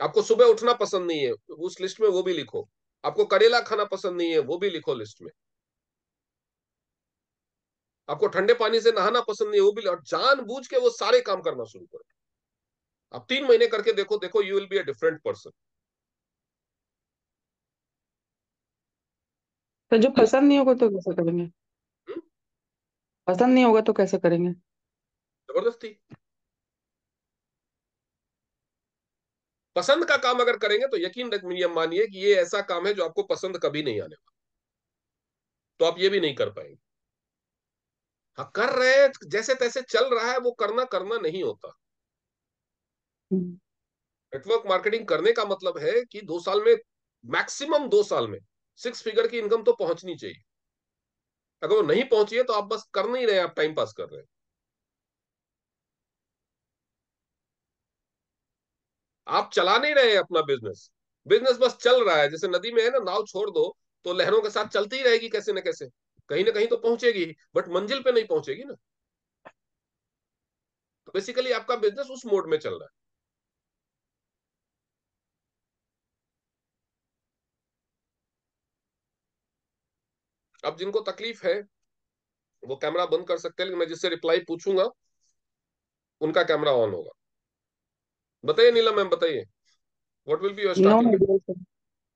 S1: आपको सुबह उठना पसंद नहीं है, उस लिस्ट में वो भी लिखो। आपको करेला खाना पसंद नहीं है, वो भी लिखो लिस्ट में। आपको ठंडे पानी से नहाना पसंद नहीं है, वो भी, और जानबूझ के वो सारे काम करना शुरू करो। आप 3 महीने करके देखो, देखो you will be a different person.
S10: तो जो पसंद नहीं होगा तो कैसे करेंगे? पसंद नहीं होगा तो कैसे करेंगे?
S1: जबरदस्ती। पसंद का काम अगर करेंगे तो यकीन ये मानिए कि ये ऐसा काम है जो आपको पसंद कभी नहीं आने वाला, तो आप ये भी नहीं कर पाएंगे। हाँ, कर रहे हैं, जैसे तैसे चल रहा है, वो करना करना नहीं होता।
S10: हम्म।
S1: नेटवर्क मार्केटिंग करने का मतलब है कि 2 साल में, मैक्सिमम 2 साल में 6 फिगर की इनकम तो पहुंचनी चाहिए। अगर वो नहीं पहुंची है तो आप बस कर नहीं रहे, आप टाइम पास कर रहे हैं। आप चला नहीं रहे अपना बिजनेस, बिजनेस बस चल रहा है। जैसे नदी में है ना, नाव छोड़ दो तो लहरों के साथ चलती ही रहेगी, कैसे न कैसे कहीं ना कहीं तो पहुंचेगी, बट मंजिल पे नहीं पहुंचेगी ना। तो बेसिकली आपका बिजनेस उस मोड में चल रहा है। अब जिनको तकलीफ है वो कैमरा बंद कर सकते हैं, लेकिन मैं जिससे रिप्लाई पूछूंगा उनका कैमरा ऑन होगा। बताइए नीलम मैम, बताइए, what will be your
S10: no
S1: starting?
S10: Idea sir.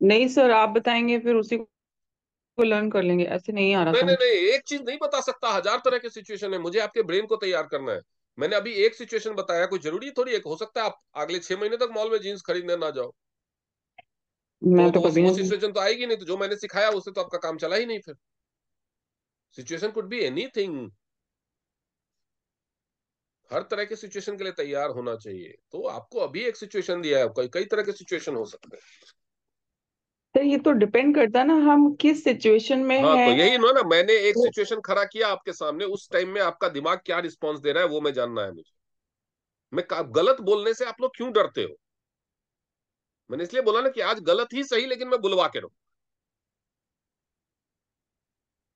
S10: नहीं सर, आप बताएंगे फिर उसी को लर्न कर लेंगे, ऐसे नहीं आ रहा
S1: नहीं नहीं
S10: समझ।
S1: नहीं, एक चीज नहीं बता सकता, हजार तरह की सिचुएशन है, मुझे आपके ब्रेन को तैयार करना है। मैंने अभी एक सिचुएशन बताया, कोई जरूरी थोड़ी एक हो सकता है आप अगले 6 महीने तक मॉल में जीन्स खरीदने ना जाओ, तो
S10: मैं तो कभी
S1: वो
S10: नहीं।
S1: सिचुएशन तो आएगी नहीं। तो जो मैंने सिखाया उससे तो आपका काम चला ही नहीं फिर। Situation could be anything. हर तरह के सिचुएशन के लिए तैयार होना चाहिए। तो आपको अभी एक सिचुएशन दिया है, कई कई तरह के सिचुएशन हो सकते हैं।
S10: सर ये तो डिपेंड करता है ना हम किस सिचुएशन में
S1: हाँ, तो
S10: है।
S1: यही ना मैंने एक
S10: तो
S1: सिचुएशन खड़ा किया आपके सामने, उस टाइम में आपका दिमाग क्या रिस्पॉन्स दे रहा है वो मैं जानना है मुझे। गलत बोलने से आप लोग क्यों डरते हो? मैंने इसलिए बोला ना कि आज गलत ही सही, लेकिन मैं बुलवा के रहूं।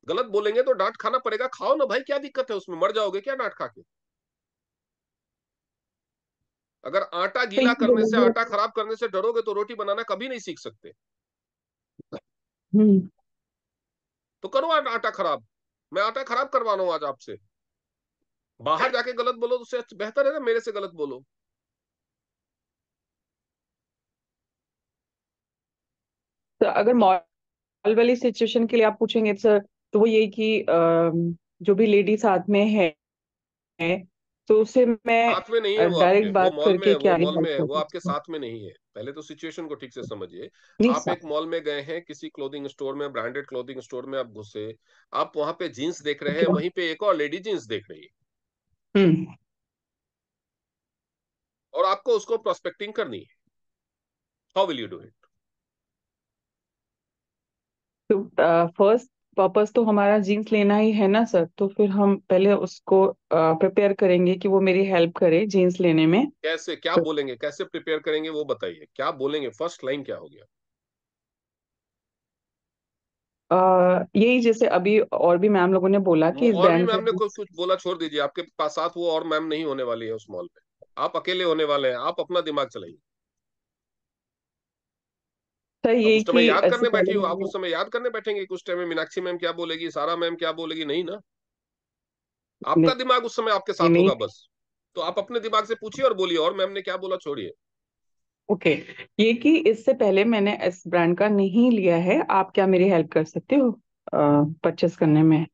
S1: गलत बोलेंगे तो डांट खाना पड़ेगा, खाओ ना भाई, क्या दिक्कत है उसमें, मर जाओगे क्या डांट खा के? अगर आटा
S10: तो
S1: गीला
S10: ये
S1: करने से,
S10: बोलेंगे।
S1: आटा खराब करने से डरोगे तो रोटी बनाना कभी नहीं सीख सकते।
S10: हम्म।
S1: तो करो आटा खराब, मैं आटा खराब करवा रहा हूं आज आपसे। बाहर जाके गलत बोलो तो उससे बेहतर है ना मेरे से गलत बोलो।
S10: तो अगर मॉल वाली सिचुएशन के लिए आप पूछेंगे सर, तो वो यही कि जो भी लेडी साथ में है तो उससे
S1: साथ में नहीं है
S10: मैं
S1: वो आपके,
S10: डायरेक्ट
S1: वो
S10: बात
S1: मॉल में है,
S10: करके
S1: वो
S10: क्या
S1: मॉल
S10: हेल्प
S1: में है,
S10: कर
S1: वो आपके
S10: सकते हैं।
S1: साथ में नहीं है। पहले तो सिचुएशन को ठीक से समझिए।
S10: नहीं
S1: आप
S10: सर।
S1: एक मॉल में गए हैं, किसी क्लोथिंग स्टोर में, ब्रांडेड क्लोथिंग स्टोर में आप घुसे, आप वहां पे जीन्स देख रहे हैं,
S10: ओके।
S1: वहीं पे एक और लेडी जीन्स देख रही है,
S10: हम्म।
S1: और आपको उसको प्रोस्पेक्टिंग करनी है। How will you do it?
S10: तो फर्स्ट पर्पस तो हमारा जीन्स लेना ही है ना सर, तो फिर हम पहले उसको प्रिपेयर करेंगे कि वो मेरी हेल्प करे जीन्स लेने में।
S1: कैसे, क्या
S10: तो
S1: बोलेंगे, कैसे प्रिपेयर करेंगे वो बताइए, क्या बोलेंगे, फर्स्ट लाइन क्या हो गया?
S10: यही जैसे अभी और भी मैम लोगों ने बोला
S1: वो
S10: कि इस
S1: और भी
S10: ब्रांड का
S1: मैम ने कुछ
S10: जीन्स।
S1: कुछ बोला, छोड़ दीजिए, आपके पास साथ वो और मैम नहीं होने वाली है उस मॉल में। आप अकेले होने वाले हैं, आप अपना दिमाग चलाइए।
S10: सर
S1: आप
S10: यही
S1: उस समय
S10: कि
S1: याद
S10: ऐसे
S1: करने बैठी
S10: पहले
S1: हो, आप
S10: मैंने।
S1: उस समय याद करने बैठेंगे कि उस टाइम में मीनाक्षी मैम क्या बोलेगी, सारा मैम क्या बोलेगी? नहीं ना। आपका
S10: नहीं
S1: दिमाग उस समय आपके साथ
S10: नहीं।
S1: होगा बस। तो आप अपने दिमाग से पूछिए और बोलिए, और मैम ने क्या बोला छोड़िए।
S10: ओके। ये कि इससे पहले मैंने इस ब्रांड का नहीं लिया है, आप क्या मेरी हेल्प कर सकते हो परचेस करने में?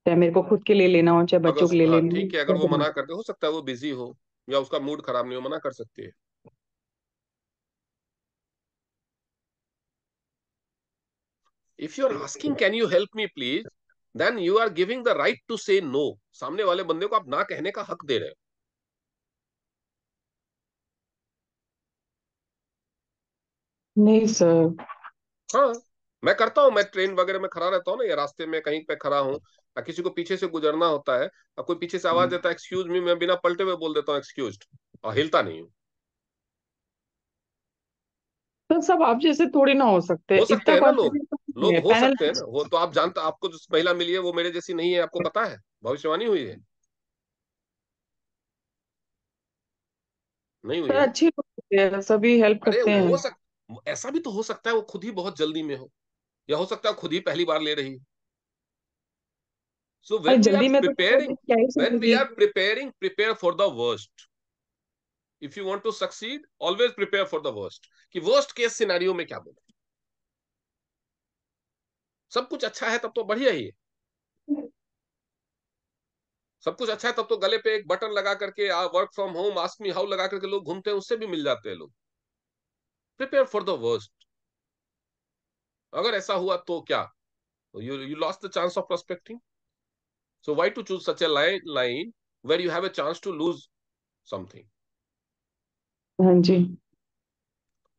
S10: चाहे मेरे को खुद के लिए लेना हो चाहे बच्चों के लिए
S1: अगर हाँ
S10: लेना हो,
S1: ठीक है, अगर
S10: कैसे
S1: वो
S10: भी।
S1: मना करते, हो सकता है वो बिजी हो या उसका मूड खराब नहीं हो, मना कर सकती है। If you are asking can you help me please, then you are giving the right to say no. सामने वाले बंदे को आप ना कहने का हक दे रहे हो।
S10: नहीं सर।
S1: हाँ, मैं करता हूँ, मैं ट्रेन वगैरह में खड़ा रहता हूँ ना, या रास्ते में कहीं पे खड़ा हूँ, या किसी को पीछे से गुजरना होता है, और कोई पीछे से आवाज देता है एक्सक्यूज मी, मैं बिना पलटे हुए बोल देता हूँ एक्सक्यूज्ड, और हिलता नहीं हूँ।
S10: तो सब आप जैसे थोड़ी ना हो सकते,
S1: हो सकते
S10: इतना
S1: हैं ना लोग,
S10: कॉन्फिडेंस
S1: लोग
S10: है
S1: हो
S10: पैनल।
S1: सकते हैं ना, वो तो आप जानते, आपको जो महिला मिली है वो मेरे जैसी नहीं है, आपको पता है, भविष्यवाणी हुई है, नहीं हुई
S10: सर
S1: है।
S10: अच्छी लोग होते हैं, सभी हेल्प
S1: अरे
S10: करते हैं।
S1: ऐसा भी तो हो सकता है वो खुद ही बहुत जल्दी में हो, या हो सकता है खुद ही पहली बार ले रही है। So
S10: अरे
S1: when we are
S10: जल्दी में तो
S1: preparing,
S10: क्या ही
S1: when we
S10: सुनेगी।
S1: are preparing, prepare for the worst. If you want to succeed, always prepare for the worst. कि worst case scenario में क्या बोले। सब कुछ अच्छा है तब तो बढ़िया ही है। सब कुछ अच्छा है तब तो गले पे एक बटन लगा करके work from home, ask me how लगा करके लोग घूमते हैं, उससे भी मिल जाते हैं लोग। Prepare for the worst. अगर ऐसा हुआ तो क्या, you lost the chance of prospecting. So why to choose such a line where you have a chance to lose something.
S10: हाँ जी।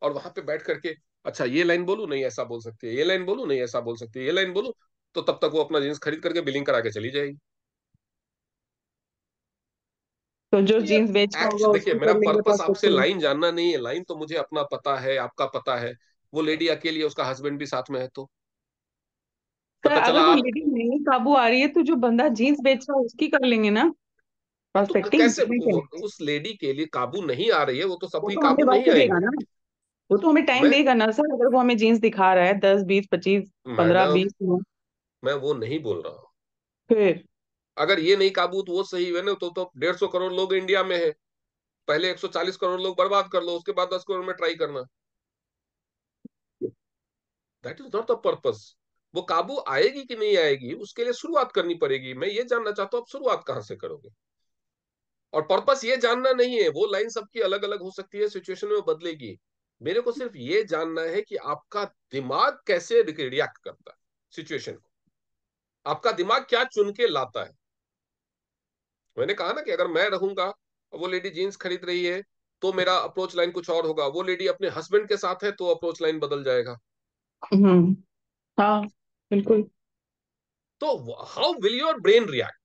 S1: और वहां पे बैठ करके अच्छा ये लाइन बोलूं, नहीं ऐसा बोल सकती है, ये लाइन बोलूं, नहीं ऐसा बोल सकती है, ये लाइन बोलूं, तो तब तक वो अपना जींस खरीद करके बिलिंग करा के चली जाएगी।
S10: तो जो
S1: तो
S10: जीन्स
S1: यार
S10: बेच रहा होगा
S1: देखिए,
S10: उसको
S1: मेरा
S10: कर लेंगे
S1: पर्पस आपसे
S10: पर्सपेक्टिव।
S1: लाइन जानना नहीं है, लाइन तो मुझे अपना पता है, आपका पता है। वो लेडी अकेली है, उसका हस्बैंड भी साथ में है, तो
S10: सर
S1: पता
S10: अगर
S1: चला
S10: वो
S1: आप।
S10: लेडी नहीं काबू आ रही है तो जो बंदा जीन्स बेच रहा है उसकी कर लेंगे ना
S1: तो
S10: पर्सपेक्टिंग
S1: कैसे
S10: में क्या।
S1: उस लेडी के लिए काबू नहीं आ रही है, वो तो
S10: वो
S1: सभी
S10: तो हमें
S1: काबू नहीं
S10: वक्त देगा
S1: आएंगे।
S10: ना, वो तो हमें टाइम
S1: मैं
S10: देगा ना सर, अगर वो हमें जीन्स दिखा रहा है 10 20 25 15
S1: मैडम
S10: 20 में।
S1: मैं वो नहीं बोल रहा हूँ।
S10: फिर
S1: अगर ये नहीं काबू तो वो सही है ना, तो 150 करोड़ लोग इंडिया में है, पहले 140 करोड़ लोग बर्बाद कर लो, उसके बाद 10 करोड़ में ट्राई करना। That is not the purpose. वो काबू आएगी कि नहीं आएगी उसके लिए शुरुआत करनी पड़ेगी। मैं ये जानना चाहता हूँ आप शुरुआत कहां से करोगे। और पर्पस ये जानना नहीं है, वो लाइन सबकी अलग अलग हो सकती है, सिचुएशन में बदलेगी। मेरे को सिर्फ ये जानना है कि आपका दिमाग कैसे रिएक्ट करता है सिचुएशन को, आपका दिमाग क्या चुन के लाता है। मैंने कहा ना कि अगर मैं रहूंगा और वो लेडी जीन्स खरीद रही है तो मेरा अप्रोच लाइन कुछ और होगा, वो लेडी अपने हस्बैंड के साथ है तो अप्रोच लाइन बदल जाएगा।
S10: हम्म। हाँ बिल्कुल।
S1: तो how will your brain react.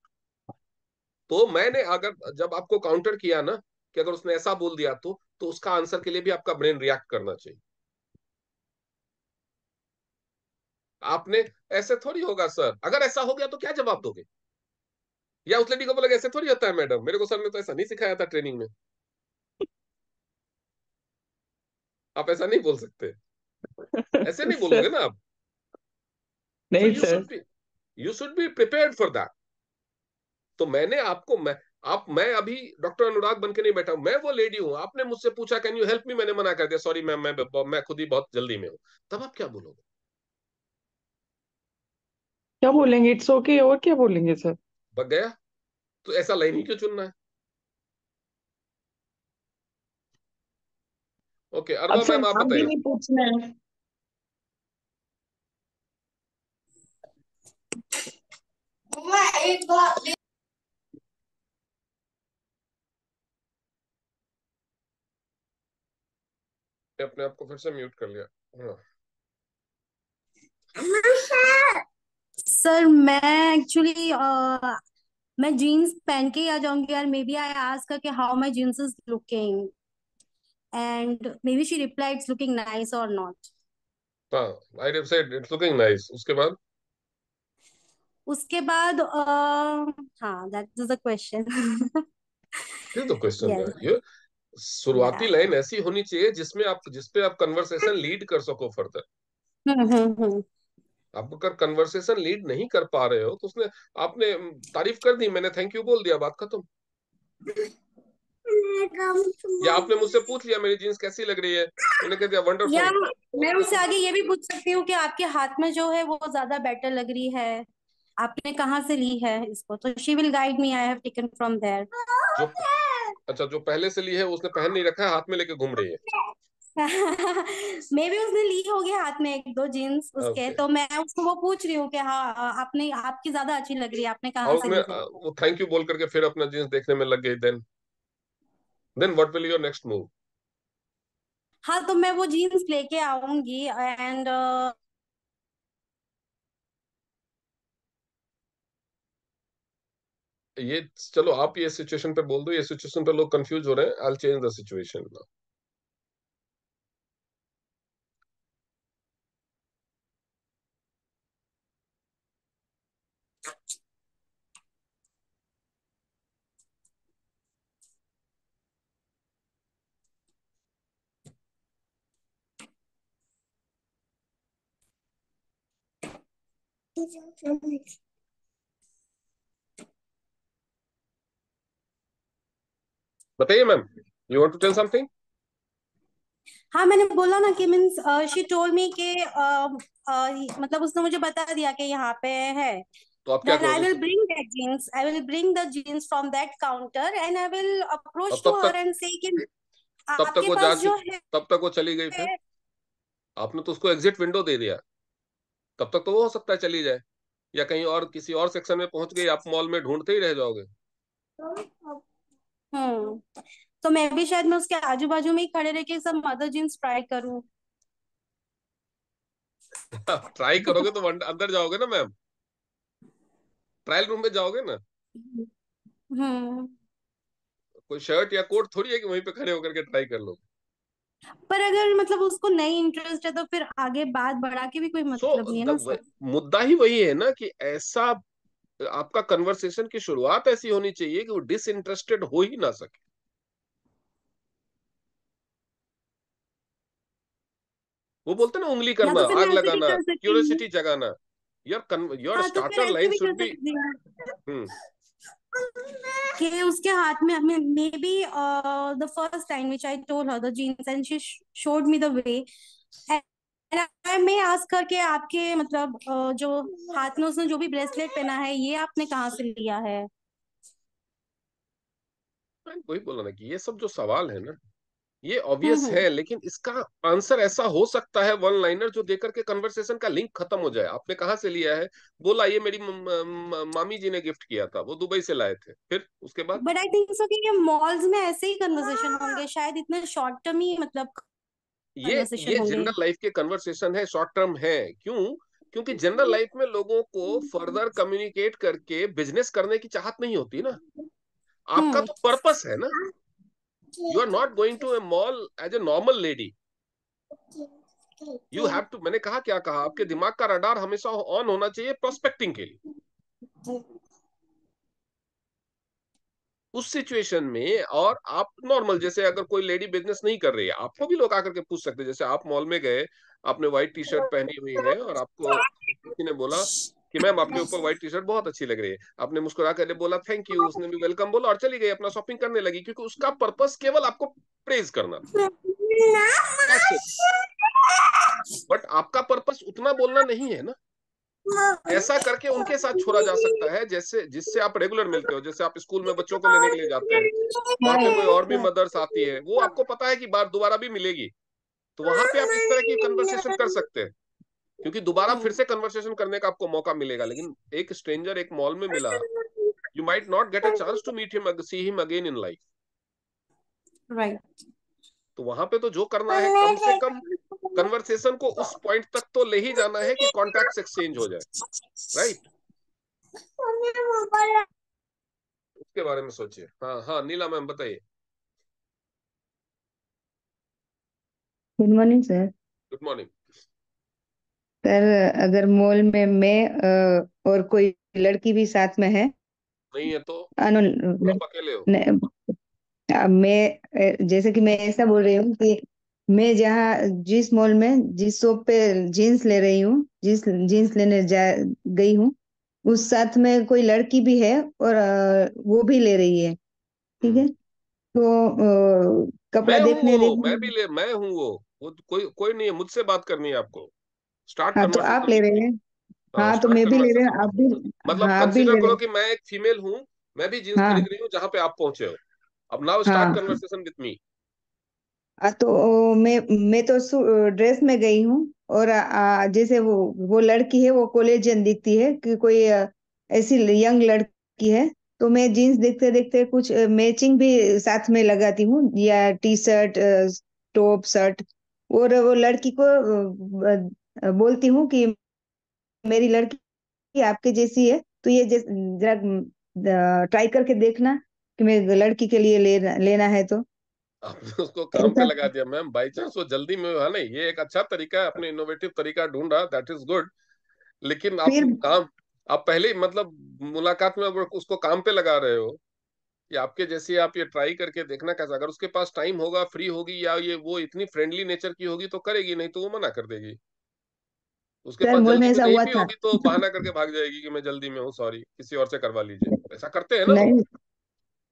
S1: तो मैंने अगर जब आपको काउंटर किया ना कि अगर उसने ऐसा बोल दिया तो उसका आंसर के लिए भी आपका ब्रेन रिएक्ट करना चाहिए। आपने ऐसे थोड़ी होगा सर, अगर ऐसा हो गया तो क्या जवाब दोगे। या उस लेडी को बोलोगे ऐसे थोड़ी होता है मैडम, मेरे को सर ने तो ऐसा नहीं सिखाया था ट्रेनिंग में। आप ऐसा नहीं बोल सकते, ऐसे नहीं
S10: सर
S1: बोलोगे ना आप। सो
S10: नहीं sir.
S1: You should be prepared for that. तो मैंने आपको मैं अभी डॉक्टर अनुराग बन के नहीं बैठा हूं, मैं वो लेडी हूं, आपने मुझसे पूछा कैन यू हेल्प मी, मैंने मना कर दिया, सॉरी मैम मैं खुद ही बहुत जल्दी में हूं। तब आप क्या बोलोगे।
S10: क्या बोलेंगे, इट्स ओके, और क्या बोलेंगे सर।
S1: बग गया। तो ऐसा लाइन ही क्यों चुनना है। ओके,
S10: अब
S1: अरबा
S10: सर
S1: मैम आप
S10: नाम भी
S1: बताइए।
S10: नहीं पूछना है।
S11: एक बार
S1: अपने आप को फिर से म्यूट कर लिया। हाँ।
S9: सर मैं एक्चुअली मैं जीन्स पहन के ही आ जाऊंगी, और मे बी आई आस्क कि how my jeans is looking, and maybe she reply it's looking nice or not.
S1: हाँ, I have said it's looking nice, उसके बाद
S9: उसके बाद हाँ, that is the question.
S1: This the question.
S9: Yes.
S1: ये शुरुआती
S9: या।
S1: लाइन ऐसी होनी चाहिए जिसपे आप कन्वर्सेशन लीड कर सको फर्दर।
S9: हम्म।
S1: आप अगर कन्वर्सेशन लीड नहीं कर पा रहे हो तो उसने आपने तारीफ कर दी, मैंने थैंक यू बोल दिया, बात खत्म। या आपने मुझसे पूछ लिया मेरी जीन्स कैसी लग रही है, मैंने कह दिया
S9: या
S1: वंडरफुल,
S9: मैं
S1: बात
S9: उससे
S1: खत्म।
S9: आगे ये भी पूछ सकती हूँ कि आपके हाथ में जो है वो ज्यादा बेटर लग रही है, आपने कहाँ से ली है इसको, तो she will guide me, I have taken from there.
S1: जो अच्छा जो पहले से ली है उसने पहन नहीं रखा है, हाथ में लेके घूम रही है।
S9: मे भी उसने ली होगी हाथ में एक दो जीन्स उसके,
S1: ओके।
S9: तो मैं उसको वो पूछ रही हूँ कि हाँ आपने, आपकी ज्यादा अच्छी लग रही है, आपने कहाँ
S1: और
S9: से
S1: मैं
S9: ली फिर।
S1: वो थैंक यू बोल करके फिर अपना जींस देखने में लग गई। Then what will your next move?
S9: हाँ तो मैं वो जीन्स लेके आऊंगी एंड
S1: ये चलो आप ये सिचुएशन पे बोल दो, ये सिचुएशन पे लोग कंफ्यूज हो रहे हैं। I change the situation. बताइए ma'am, you want to tell something?
S9: हाँ मैंने बोला ना कि मीन्स शी टोल्ड मी कि मतलब उसने मुझे बता दिया कि यहाँ पे है।
S1: तो आप क्या
S9: Then I
S1: करोगे
S9: will
S1: फिर?
S9: bring that jeans. I will bring the jeans from that counter and I will
S1: और
S9: approach to her and say कि
S1: तब तक
S9: आपके
S1: वो जा
S9: पास जो
S1: चुकी, तब तक वो चली गई फिर?
S9: है।
S1: आपने तो उसको एग्जिट विंडो दे दिया। तब तक तो वो हो सकता है चली जाए, या कहीं और किसी और सेक्शन में पहुंच गई, आप मॉल में ढूंढते ही रह जाओगे।
S9: तो मैं भी शायद मैं उसके आजू बाजू में ही खड़े रह के सब मदर जीन्स ट्राई करूँ।
S1: ट्राई करोगे तो अंदर जाओगे ना मैम, ट्रायल रूम में जाओगे ना।
S9: हम्म।
S1: कोई शर्ट या कोट थोड़ी है कि वहीं पे खड़े होकर के ट्राई कर लो।
S9: पर अगर मतलब उसको नहीं इंटरेस्ट है तो फिर आगे बात बढ़ा के भी कोई
S1: सो
S9: मतलब नहीं है ना सर।
S1: मुद्दा ही वही है ना कि ऐसा आपका कन्वर्सेशन की शुरुआत ऐसी होनी चाहिए कि वो डिसइंटरेस्टेड हो ही ना सके। वो बोलते हैं ना, उंगली
S9: या
S1: करना,
S9: तो फिर मैं
S1: आग
S9: ऐसे भी
S1: लगाना,
S9: कर सकती हूँ।
S1: क्यूरियोसिटी जगाना। योर
S9: हाँ तो फिर
S1: स्टार्टर
S9: ऐसे
S1: लाइन
S9: भी कर
S1: शुड बी।
S9: सकती हूँ
S1: हम्म।
S9: कि उसके हाथ में maybe the first time which I told her the jeans and she showed me the way and I may ask कर के आपके मतलब जो हाथ में उसने जो भी ब्रेसलेट पहना है ये आपने कहाँ से लिया है।
S1: वही बोला ना कि ये सब जो सवाल है ना, ये ऑब्वियस
S9: हम्म।
S1: है, लेकिन इसका आंसर ऐसा हो सकता है वन लाइनर जो देकर के कन्वर्सेशन का लिंक खत्म हो जाए। आपने कहाँ से लिया है? बोला ये मेरी मामी जी ने गिफ्ट किया था, वो दुबई से लाए थे। फिर उसके बाद
S9: बट आई थिंक सो कि ये मॉल्स में ऐसे ही कन्वर्सेशन होंगे शायद, इतने शॉर्ट टर्म ही मतलब कन्वर्सेशन
S1: ये
S9: होंगे।
S1: जनरल लाइफ के कन्वर्सेशन है, शॉर्ट टर्म है। क्यों? क्योंकि जनरल लाइफ में लोगों को फर्दर कम्युनिकेट करके बिजनेस करने की चाहत नहीं होती ना। आपका
S9: हम्म।
S1: तो पर्पस है ना। You are not going to a mall as a normal lady. You have to, मैंने कहा क्या कहा, आपके दिमाग का रडार हमेशा ऑन होना चाहिए प्रोस्पेक्टिंग के लिए। उस सिचुएशन में, और आप नॉर्मल, जैसे अगर कोई लेडी बिजनेस नहीं कर रही है, आपको भी लोग आकर के पूछ सकते हैं। जैसे आप मॉल में गए, आपने व्हाइट टी शर्ट पहनी हुई है और आपको किसी ने बोला कि मैम आपके ऊपर व्हाइट टी शर्ट बहुत अच्छी लग रही है। आपने मुस्कुरा कर बोला थैंक यू, उसने भी वेलकम बोला और चली गई, अपना शॉपिंग करने लगी, क्योंकि उसका पर्पस केवल आपको प्रेज करना था। That's it. बट आपका पर्पस उतना बोलना नहीं है ना। ऐसा करके उनके साथ छोड़ा जा सकता है जैसे जिससे आप रेगुलर मिलते हो। जैसे आप स्कूल में बच्चों को लेने के लिए जाते हैं, वहां पे कोई और भी मदर्स आती है, वो आपको पता है कि बार दोबारा भी मिलेगी, तो वहां पे आप इस तरह की कन्वर्सेशन कर सकते हैं, क्योंकि दोबारा फिर से कन्वर्सेशन करने का आपको मौका मिलेगा। लेकिन एक स्ट्रेंजर एक मॉल में मिला, you might not get a chance to meet him, see him again in life.
S9: Right.
S1: तो वहां पे तो जो करना है, कम से कम कन्वर्सेशन को उस पॉइंट तक तो ले ही जाना है कि कॉन्टैक्ट्स एक्सचेंज हो जाए। राइट। उसके बारे में सोचिए। हाँ हाँ, नीला मैम बताइए।
S8: Good morning sir.
S1: Good morning.
S8: Sir, अगर मॉल में मैं और कोई लड़की भी साथ में है,
S1: नहीं है तो
S8: नो,
S1: आप अकेले हो?
S8: मैं जैसे कि मैं ऐसा बोल रही हूँ कि मैं जहाँ जिस मॉल में जिस शॉप पे जीन्स ले रही हूँ, जिस जीन्स लेने जा गई हूँ, उस साथ में कोई लड़की भी है और वो भी ले रही है। ठीक है, तो कपड़ा
S1: मैं हूं
S8: देखने
S1: वो, मैं
S8: देखने।
S1: भी ले, मैं हूं वो कोई कोई नहीं है। मुझसे बात करनी है आपको। स्टार्ट
S8: हाँ तो आप
S1: कन्वर्सेशन।
S8: ले रहे हैं।
S1: हाँ,
S8: हाँ तो
S1: स्टार्ट
S8: मैं भी ले रही
S1: कन्वर्सेशन।
S8: हूँ, आप भी।
S1: मतलब
S8: हाँ आप भी
S1: कंसीडर
S8: ले रहे
S1: करो
S8: हैं।
S1: कि मैं एक फीमेल हूं, मैं भी जींस
S8: हाँ
S1: खरीद रही हूँ जहां पे आप पहुंचे हो। अब नाउ स्टार्ट
S8: हाँ
S1: कन्वर्सेशन विथ मी।
S8: तो मैं तो ड्रेस में गई हूँ। और जैसे वो लड़की है, वो कॉलेजियन दिखती है कि कोई ऐसी यंग लड़की है। तो मैं जीन्स देखते देखते कुछ मैचिंग भी साथ में लगाती हूँ, या टी शर्ट, टॉप, शर्ट। और वो लड़की को बोलती हूँ कि मेरी लड़की आपके जैसी है, तो ये जरा ट्राई करके देखना कि मेरी लड़की के लिए लेना है तो।
S1: आपने उसको काम पे
S8: ऐसा
S1: लगा दिया मैम, बाई चांस वो जल्दी में है नहीं, ये एक अच्छा तरीका है, आपने इनोवेटिव तरीका ढूंढा, दैट इज गुड। लेकिन आप
S8: फिर
S1: काम, आप पहले ही मतलब मुलाकात में अगर उसको काम पे लगा रहे हो कि आपके जैसे आप ये ट्राई करके देखना कैसा, अगर उसके पास टाइम होगा, फ्री होगी, या ये वो इतनी फ्रेंडली नेचर की होगी तो करेगी, नहीं तो वो मना कर देगी। उसके
S8: सर,
S1: पास
S8: मॉल में
S1: जल्दी में
S8: ऐसा
S1: नहीं
S8: हुआ
S1: भी
S8: था।
S1: होगी तो बहाना करके भाग जाएगी कि मैं जल्दी में हूँ, सॉरी किसी और से करवा लीजिए, ऐसा करते हैं ना लोग।
S8: नहीं,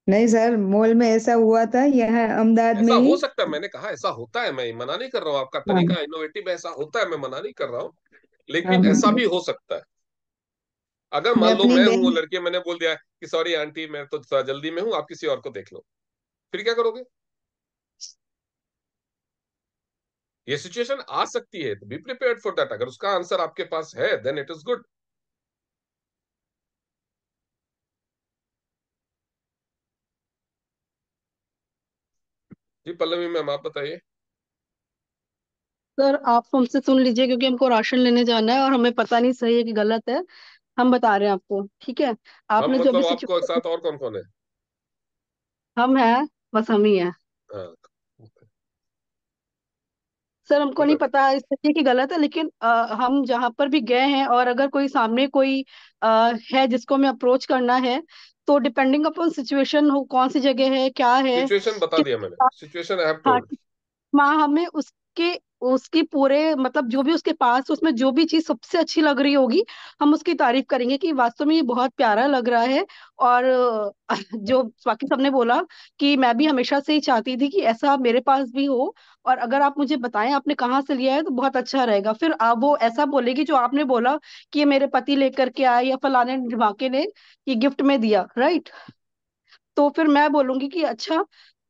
S8: नहीं सर, मॉल में ऐसा हुआ था, यहाँ अहमदाबाद में
S1: ऐसा
S8: ही।
S1: हो सकता है, मैंने कहा ऐसा होता है, मैं मना नहीं कर रहा हूँ, आपका
S8: हाँ,
S1: तरीका इनोवेटिव ऐसा होता है, मैं मना नहीं कर रहा हूँ,
S8: हाँ,
S1: लेकिन ऐसा भी हो सकता है। अगर
S8: मैं
S1: मान लो
S8: अपनी
S1: मैं हूँ वो
S8: बहन।
S1: लड़की, मैंने बोल दिया कि सॉरी आंटी मैं तो थोड़ा जल्दी में हूँ, आप किसी और को देख लो, फिर क्या करोगे? ये सिचुएशन आ सकती है, तो बी प्रिपेयर्ड फॉर दैट। अगर उसका आंसर आपके पास है देन इट इज गुड। जी पल्लवी मैम आप बताइए।
S11: सर आप हमसे सुन लीजिए, क्योंकि हमको राशन लेने जाना है और हमें पता नहीं सही है कि गलत है। हम बता रहे हैं आपको, ठीक है?
S1: हम
S11: आपने जो भी
S1: मतलब आपको
S11: सिचुएशन।
S1: साथ और कौन कौन है?
S11: हम हैं, बस हम ही हैं।
S1: हाँ
S11: सर हमको नहीं
S1: बता।
S11: पता इस तरीके की गलत है, लेकिन हम जहाँ पर भी गए हैं और अगर कोई सामने कोई है जिसको हमें अप्रोच करना है, तो डिपेंडिंग अपॉन सिचुएशन हो, कौन सी जगह है, क्या है,
S1: सिचुएशन बता
S11: किस।
S1: दिया मैंने, सिचुएशन आई हैव
S11: हाँ,
S1: टोल्ड।
S11: माँ हमें उसके उसकी पूरे मतलब जो भी उसके पास उसमें जो भी चीज सबसे अच्छी लग रही होगी, हम उसकी तारीफ करेंगे कि वास्तव में ये बहुत प्यारा लग रहा है। और जो बाकी सबने बोला कि मैं भी हमेशा से ही चाहती थी कि ऐसा मेरे पास भी हो। और अगर आप मुझे बताएं आपने कहाँ से लिया है तो बहुत अच्छा रहेगा। फिर आप वो ऐसा बोलेगी जो आपने बोला कि ये मेरे पति लेकर के आए या फलाने ढिमाके ने ये गिफ्ट में दिया, राइट? तो फिर मैं बोलूंगी कि अच्छा,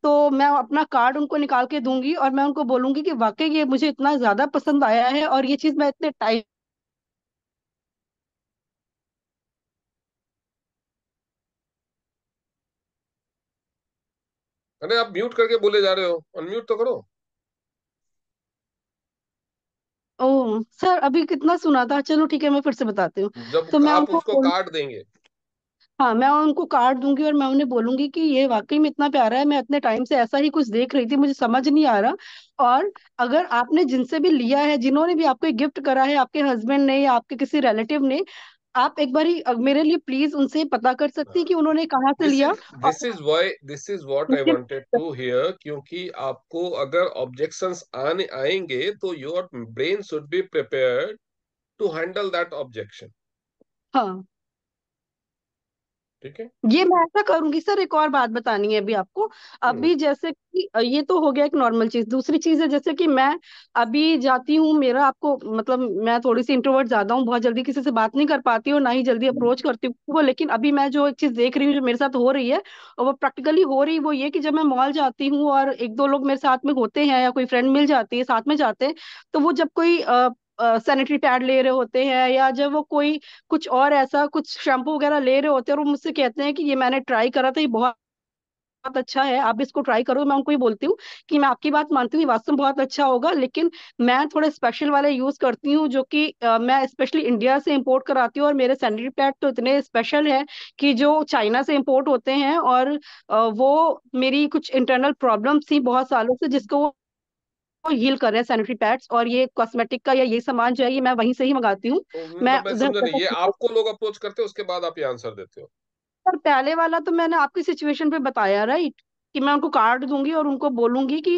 S11: तो मैं अपना कार्ड उनको निकाल के दूंगी और मैं उनको बोलूंगी कि वाकई ये मुझे इतना ज्यादा पसंद आया है और ये चीज मैं इतने टाइम।
S1: अरे आप म्यूट करके बोले जा रहे हो, अनम्यूट तो करो।
S11: ओह सर, अभी कितना सुना था, चलो ठीक है मैं फिर से बताती हूँ।
S1: जब
S11: तो मैं
S1: आप
S11: उनको
S1: उसको कार्ड देंगे।
S11: हाँ, मैं उनको कार्ड दूंगी और मैं उन्हें बोलूंगी कि ये वाकई में इतना प्यारा है, मैं इतने टाइम से ऐसा ही कुछ देख रही थी, मुझे समझ नहीं आ रहा। और अगर आपने जिनसे भी लिया है, जिन्होंने भी आपको गिफ्ट करा है, आपके हस्बैंड ने या आपके किसी रिलेटिव ने, आप एक बार ही मेरे लिए प्लीज उनसे पता कर सकती हैं कि उन्होंने कहाँ से
S1: दिस
S11: लिया।
S1: Is this is why this is what आई
S11: मुझे
S1: वांटेड टू हियर, क्योंकि आपको अगर ऑब्जेक्शंस आने आएंगे तो your brain should be prepared to handle that objection.
S11: हाँ,
S1: ठीक है।
S11: ये मैं ऐसा करूंगी सर। एक और बात बतानी है अभी आपको।
S1: हम्म।
S11: अभी जैसे कि ये तो हो गया एक नॉर्मल चीज। दूसरी चीज है जैसे कि मैं अभी जाती हूँ, मेरा आपको मतलब मैं थोड़ी सी इंट्रोवर्ट ज्यादा हूँ, बहुत जल्दी किसी से बात नहीं कर पाती हूँ, ना ही जल्दी अप्रोच करती हूँ वो। लेकिन अभी मैं जो एक चीज देख रही हूँ जो मेरे साथ हो रही है, और वो प्रैक्टिकली हो रही, वो ये कि जब मैं मॉल जाती हूँ और एक दो लोग मेरे साथ में होते हैं या कोई फ्रेंड मिल जाती है, साथ में जाते हैं, तो वो जब कोई सैनिटरी पैड ले रहे होते हैं या जब वो कोई कुछ और ऐसा कुछ शैम्पू वगैरह ले रहे होते हैं और वो मुझसे कहते हैं कि ये मैंने ट्राई करा था, ये बहुत बहुत अच्छा है, आप इसको ट्राई करो। मैं उनको ये बोलती हूँ कि मैं आपकी बात मानती हूँ, ये वास्तव में बहुत अच्छा होगा, लेकिन मैं थोड़े स्पेशल वाले यूज करती हूँ जो कि मैं स्पेशली इंडिया से इंपोर्ट कराती हूँ। और मेरे सैनिटरी पैड तो इतने स्पेशल है कि जो चाइना से इंपोर्ट होते हैं। और वो मेरी कुछ इंटरनल प्रॉब्लम थी बहुत सालों से, जिसको वो हील कर रहे हैं सैनिटरी पैड्स। और ये कॉस्मेटिक का या ये सामान जो है ये मैं वहीं से ही मंगाती हूँ।
S1: तो
S11: मैं
S1: मतलब मैं
S11: उधर
S1: समझा नहीं, ये आपको लोग अप्रोच करते हो उसके बाद आप ये आंसर देते हो?
S11: सर पहले वाला तो मैंने आपकी सिचुएशन पे बताया, राइट? कि मैं उनको कार्ड दूंगी और उनको बोलूंगी कि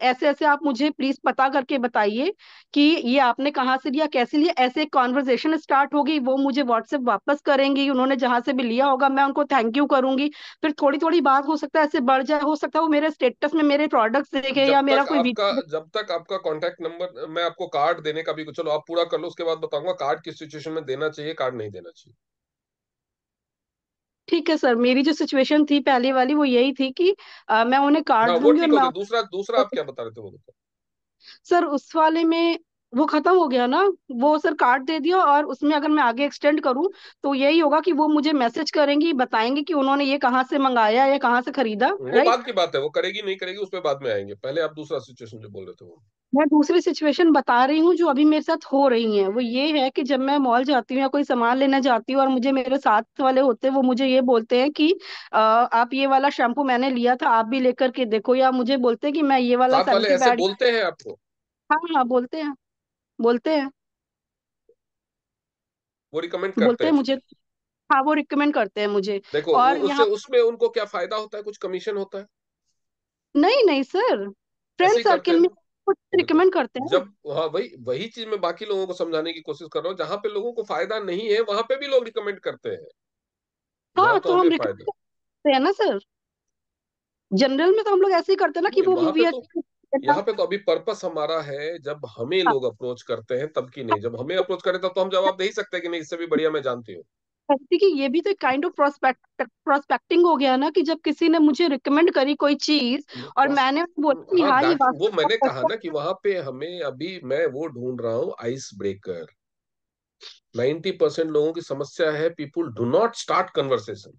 S11: ऐसे ऐसे आप मुझे प्लीज पता करके बताइए कि ये आपने कहाँ से लिया, कैसे लिया। ऐसे एक कॉन्वर्जेशन स्टार्ट होगी, वो मुझे व्हाट्सएप वापस करेंगी, उन्होंने जहां से भी लिया होगा, मैं उनको थैंक यू करूंगी। फिर थोड़ी थोड़ी बात हो सकता है ऐसे बढ़ जाए, हो सकता है वो मेरे स्टेटस में मेरे प्रोडक्ट्स देखे या मेरा कोई वीडियो।
S1: जब तक आपका कांटेक्ट नंबर, मैं आपको कार्ड देने का भी, चलो आप पूरा कर लो उसके बाद बताऊंगा कार्ड किस सिचुएशन में देना चाहिए, कार्ड नहीं देना चाहिए।
S11: ठीक है सर, मेरी जो सिचुएशन थी पहले वाली वो यही थी कि मैं उन्हें
S1: हाँ
S11: कार्ड
S1: वो
S11: दूंगी और
S1: ठीक हो
S11: मैं
S1: गया, दूसरा दूसरा आप क्या बता रहे थे वो बताओ।
S11: सर उस वाले में वो खत्म हो गया ना। वो सर कार्ड दे दिया, और उसमें अगर मैं आगे एक्सटेंड करूं तो यही होगा कि वो मुझे मैसेज करेंगी, बताएंगे कि उन्होंने ये कहाँ से मंगाया या कहाँ से खरीदा,
S1: वो
S11: राइट।
S1: बाद की बात है, वो करेगी नहीं करेगी उस पर बाद में आएंगे, पहले आप दूसरा सिचुएशन जो बोल रहे थे वो।
S11: मैं दूसरी सिचुएशन बता रही हूँ जो अभी मेरे साथ हो रही है। वो ये है कि जब मैं मॉल जाती हूँ या कोई सामान लेने जाती हूँ और मुझे मेरे साथ वाले होते हैं, वो मुझे ये बोलते हैं कि आप ये वाला शैम्पू मैंने लिया था, आप भी लेकर के देखो, या मुझे बोलते हैं कि मैं ये वाला
S1: साथ वाले
S11: सेंसिटिव
S1: ऐसे
S11: पैड।
S1: बोलते हैं आपको?
S11: हाँ हाँ, बोलते हैं, बोलते हैं,
S1: वो रिकमेंड करते
S11: बोलते हैं
S1: हैं?
S11: मुझे। हाँ, वो रिकमेंड करते हैं मुझे।
S1: देखो वो
S11: और
S1: उससे
S11: यहाँ
S1: उसमें उनको क्या फायदा होता है, कुछ कमीशन होता है?
S11: नहीं नहीं सर,
S1: ऐसे
S11: फ्रेंड
S1: ही करते
S11: सर्किल
S1: हैं
S11: में
S1: ना।
S11: कुछ
S1: देखो
S11: रिकमेंड करते हैं।
S1: जब, हाँ वही वही चीज मैं बाकी लोगों को समझाने की कोशिश कर रहा हूँ, जहां पे लोगों को फायदा नहीं है वहां पे भी लोग रिकमेंड करते हैं, जहां
S11: हाँ,
S1: तो
S11: तो
S1: हमें
S11: हम रिकमेंड
S1: फायदा।
S11: करते हैं ना सर। जनरल में तो हम लोग ऐसे ही करते हैं ना कि
S1: नहीं
S11: वो
S1: वहां पे
S11: वी
S1: तो, यहाँ पे तो अभी पर्पस हमारा है जब हमें लोग अप्रोच करते हैं तब की नहीं, जब हमें अप्रोच करें तब तो हम जवाब दे ही सकते हैं कि नहीं इससे भी बढ़िया मैं जानती हूँ।
S11: कि ये भी तो एक काइंड ऑफ प्रोस्पेक्टिंग हो गया ना, कि जब किसी ने मुझे रिकमेंड करी कोई चीज और मैंने बोला कि
S1: हाँ
S11: हाँ ये
S1: दैट वो मैंने
S11: वास्तव
S1: कहा ना कि वहां पे हमें, अभी मैं वो ढूंढ रहा हूँ आइस ब्रेकर। 90% लोगों की समस्या है, people do not start conversation.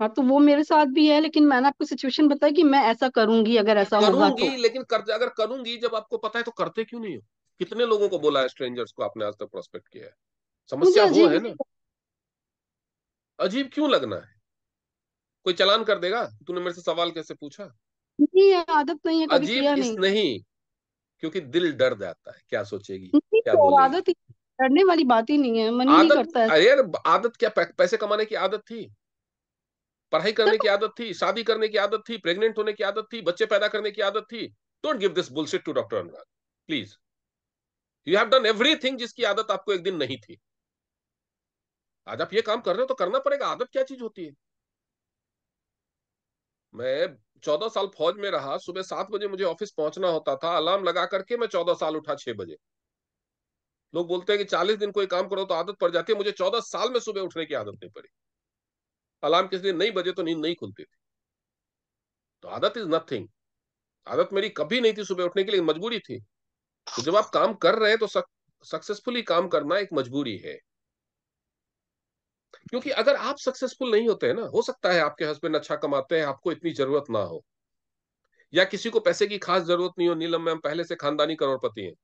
S11: हाँ, तो वो मेरे साथ भी है, लेकिन मैंने आपको सिचुएशन बताई कि मैं ऐसा करूंगी अगर ऐसा होगा तो।
S1: करूंगी लेकिन कर, अगर करूंगी जब आपको पता है तो करते क्यों नहीं हो? कितने लोगों को बोला है, स्ट्रेंजर्स को आपने आज तक प्रोस्पेक्ट किया है?
S11: मुझे
S1: समस्या वो
S11: अजीब
S1: है ना। अजीब क्यों लगना है? कोई चालान कर देगा, तूने मेरे से सवाल कैसे पूछा?
S11: नहीं है, आदत नहीं है, कभी
S1: अजीब
S11: किया
S1: इस
S11: नहीं।
S1: नहीं, क्योंकि दिल डर जाता है, क्या सोचेगी
S11: नहीं
S1: क्या
S11: तो
S1: बोलेगी।
S11: आदत ही, डरने वाली बात ही नहीं है, मन ही नहीं
S1: आदत,
S11: करता है।
S1: अरे यार आदत क्या, पैसे कमाने की आदत थी, पढ़ाई
S11: सर
S1: करने की आदत थी, शादी करने की आदत थी, प्रेग्नेंट होने की आदत थी, बच्चे पैदा करने की आदत थी। Don't give this bullshit to doctor Anurag please. You have done everything जिसकी आदत आपको एक दिन नहीं थी। आज आप ये काम कर रहे हो तो करना पड़ेगा। आदत क्या चीज होती है? मैं 14 साल फौज में रहा, सुबह 7 बजे मुझे ऑफिस पहुंचना होता था, अलार्म लगा करके मैं 14 साल उठा 6 बजे। लोग बोलते हैं कि 40 दिन कोई काम करो तो आदत पड़ जाती है, मुझे 14 साल में सुबह उठने की आदत नहीं पड़ी। अलार्म किस दिन नहीं बजे तो नींद नहीं खुलती थी। तो आदत इज नथिंग। आदत मेरी कभी नहीं थी सुबह उठने के लिए, मजबूरी थी। तो जब आप काम कर रहे हैं तो सक्सेसफुली काम करना एक मजबूरी है। क्योंकि अगर आप सक्सेसफुल नहीं होते हैं ना, हो सकता है आपके हस्बैंड अच्छा कमाते हैं, आपको इतनी जरूरत ना हो, या किसी को पैसे की खास जरूरत नहीं हो, नीलम मैम पहले से खानदानी करोड़पति हैं,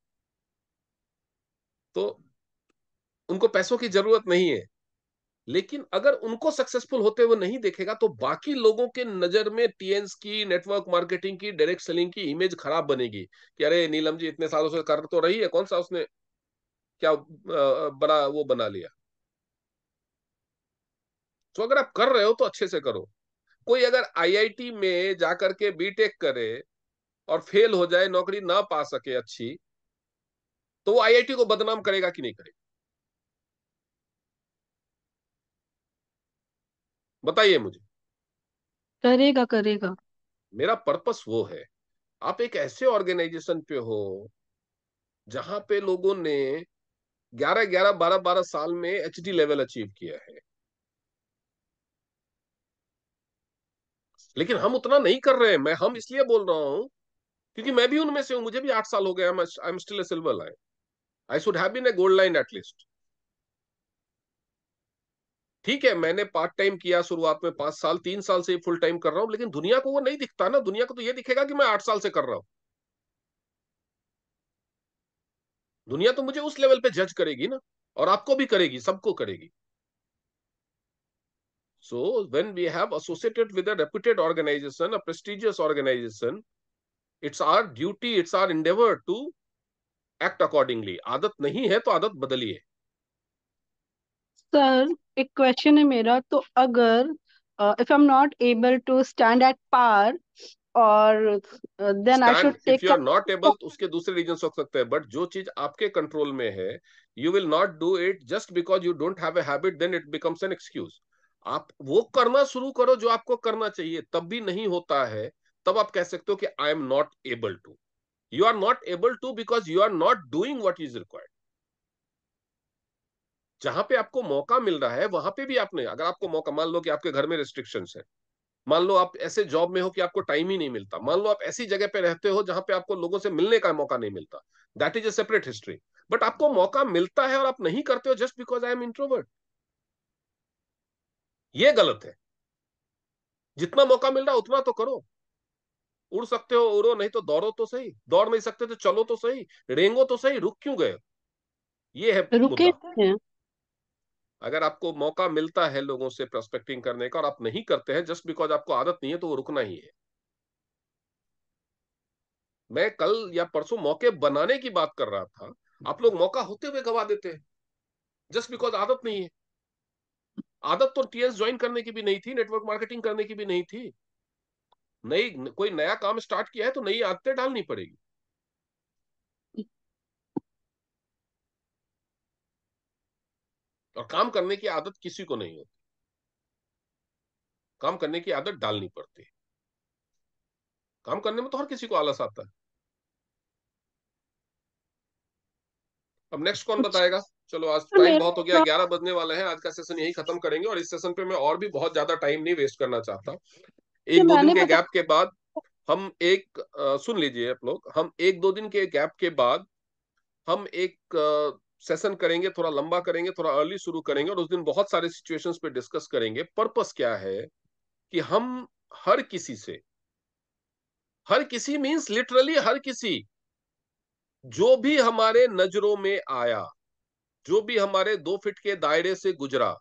S1: तो उनको पैसों की जरूरत नहीं है। लेकिन अगर उनको सक्सेसफुल होते हुए नहीं देखेगा तो बाकी लोगों के नजर में टीएन्स की, नेटवर्क मार्केटिंग की, डायरेक्ट सेलिंग की इमेज खराब बनेगी कि अरे नीलम जी इतने सालों से कर तो रही है, कौन सा उसने क्या बड़ा वो बना लिया। तो अगर आप कर रहे हो तो अच्छे से करो। कोई अगर आईआईटी में जाकर के बीटेक करे और फेल हो जाए, नौकरी ना पा सके अच्छी, तो वो आईआईटी को बदनाम करेगा कि नहीं करेगा? बताइए मुझे।
S11: करेगा करेगा।
S1: मेरा पर्पस वो है। आप एक ऐसे ऑर्गेनाइजेशन पे हो जहां पे लोगों ने 11 11 12 12 साल में एचडी लेवल अचीव किया है, लेकिन हम उतना नहीं कर रहे हैं। मैं हम इसलिए बोल रहा हूं क्योंकि मैं भी उनमें से हूं, मुझे भी 8 साल हो गए, I am still a silver line, I should have been a gold line at least. ठीक है, मैंने पार्ट टाइम किया शुरुआत में 5 साल, 3 साल से फुल टाइम कर रहा हूं, लेकिन दुनिया को वो नहीं दिखता ना। दुनिया को तो ये दिखेगा कि मैं 8 साल से कर रहा हूं। दुनिया तो मुझे उस लेवल पे जज करेगी ना, और आपको भी करेगी, सबको करेगी। So when we have associated with a reputed organization, a prestigious organization, it's our duty, it's our endeavor to act accordingly. आदत नहीं है तो आदत बदलिए।
S11: सर एक क्वेश्चन है मेरा, तो अगर if I am not able to stand at par, और then I should
S1: stand, if you
S11: take.
S1: Are not able तो उसके दूसरे रीजन हो सकते हैं, बट जो चीज आपके कंट्रोल में है, you will not do it just because you don't have a habit, then it becomes an excuse. आप वो करना शुरू करो जो आपको करना चाहिए, तब भी नहीं होता है, तब आप कह सकते हो कि I am not able to. You are not able to because you are not doing what is required. जहां पे आपको मौका मिल रहा है वहां पे भी आपने, अगर आपको मौका, मान लो कि आपके घर में रिस्ट्रिक्शंस है, मान लो आप ऐसे जॉब में हो कि आपको टाइम ही नहीं मिलता, मान लो आप ऐसी जगह पे रहते हो जहां पे आपको लोगों से मिलने का मौका नहीं मिलता, that is a separate history. But आपको मौका मिलता है और आप नहीं करते हो just because I am introvert, ये गलत है। जितना मौका मिल रहा है उतना तो करो। उड़ सकते हो उड़ो, नहीं तो दौड़ो तो सही, दौड़ नहीं सकते तो चलो तो सही, रेंगो तो सही, रुक क्यों गए? ये है
S11: रुके
S1: मुद्दा।
S11: हैं।
S1: अगर आपको मौका मिलता है लोगों से प्रोस्पेक्टिंग करने का और आप नहीं करते हैं जस्ट बिकॉज आपको आदत नहीं है, तो वो रुकना ही है। मैं कल या परसों मौके बनाने की बात कर रहा था, आप लोग मौका होते हुए गवा देते हैं जस्ट बिकॉज आदत नहीं है। आदत तो टीएस ज्वाइन करने की भी नहीं थी, नेटवर्क मार्केटिंग करने की भी नहीं थी। नई कोई नया काम स्टार्ट किया है तो नई आदतें डालनी पड़ेगी। और काम करने की आदत किसी को नहीं होती, काम करने की आदत डालनी पड़ती है। काम करने में तो हर किसी को आलस आता है। अब नेक्स्ट कौन
S11: कुछ
S1: बताएगा? चलो आज टाइम
S11: मेरा
S1: बहुत हो गया, 11 बजने वाले हैं, आज का सेशन यही खत्म करेंगे, और इस सेशन पे मैं और भी बहुत ज्यादा टाइम नहीं वेस्ट करना चाहता। एक दो दिन
S11: मैंने
S1: के
S11: बता
S1: गैप के बाद हम एक सुन लीजिए आप लोग, हम एक दो दिन के गैप के बाद हम एक सेशन करेंगे, थोड़ा लंबा करेंगे, थोड़ा अर्ली शुरू करेंगे, और उस दिन बहुत सारे सिचुएशंस पे डिस्कस करेंगे। पर्पस क्या है कि हम हर किसी से, हर किसी मीन्स लिटरली हर किसी, जो भी हमारे नजरों में आया, जो भी हमारे 2 फीट के दायरे से गुजरा,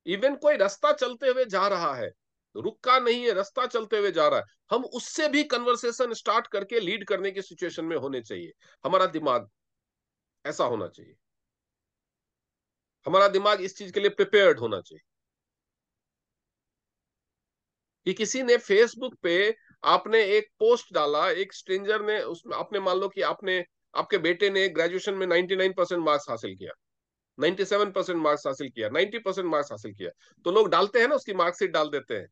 S1: इवन कोई रास्ता चलते हुए जा रहा है, रुका नहीं है, रास्ता चलते हुए जा रहा है, हम उससे भी कन्वर्सेशन स्टार्ट करके लीड करने की सिचुएशन में होने चाहिए। हमारा दिमाग ऐसा होना चाहिए, हमारा दिमाग इस चीज के लिए प्रिपेयर्ड होना चाहिए कि किसी ने फेसबुक पे, आपने एक पोस्ट डाला, एक स्ट्रेंजर ने उसमें, आपने मान लो कि आपने, आपके बेटे ने ग्रेजुएशन में 99% मार्क्स हासिल किया, 97% मार्क्स हासिल किया, 90% मार्क्स हासिल किया, तो लोग डालते हैं ना, उसकी मार्कशीट डाल देते हैं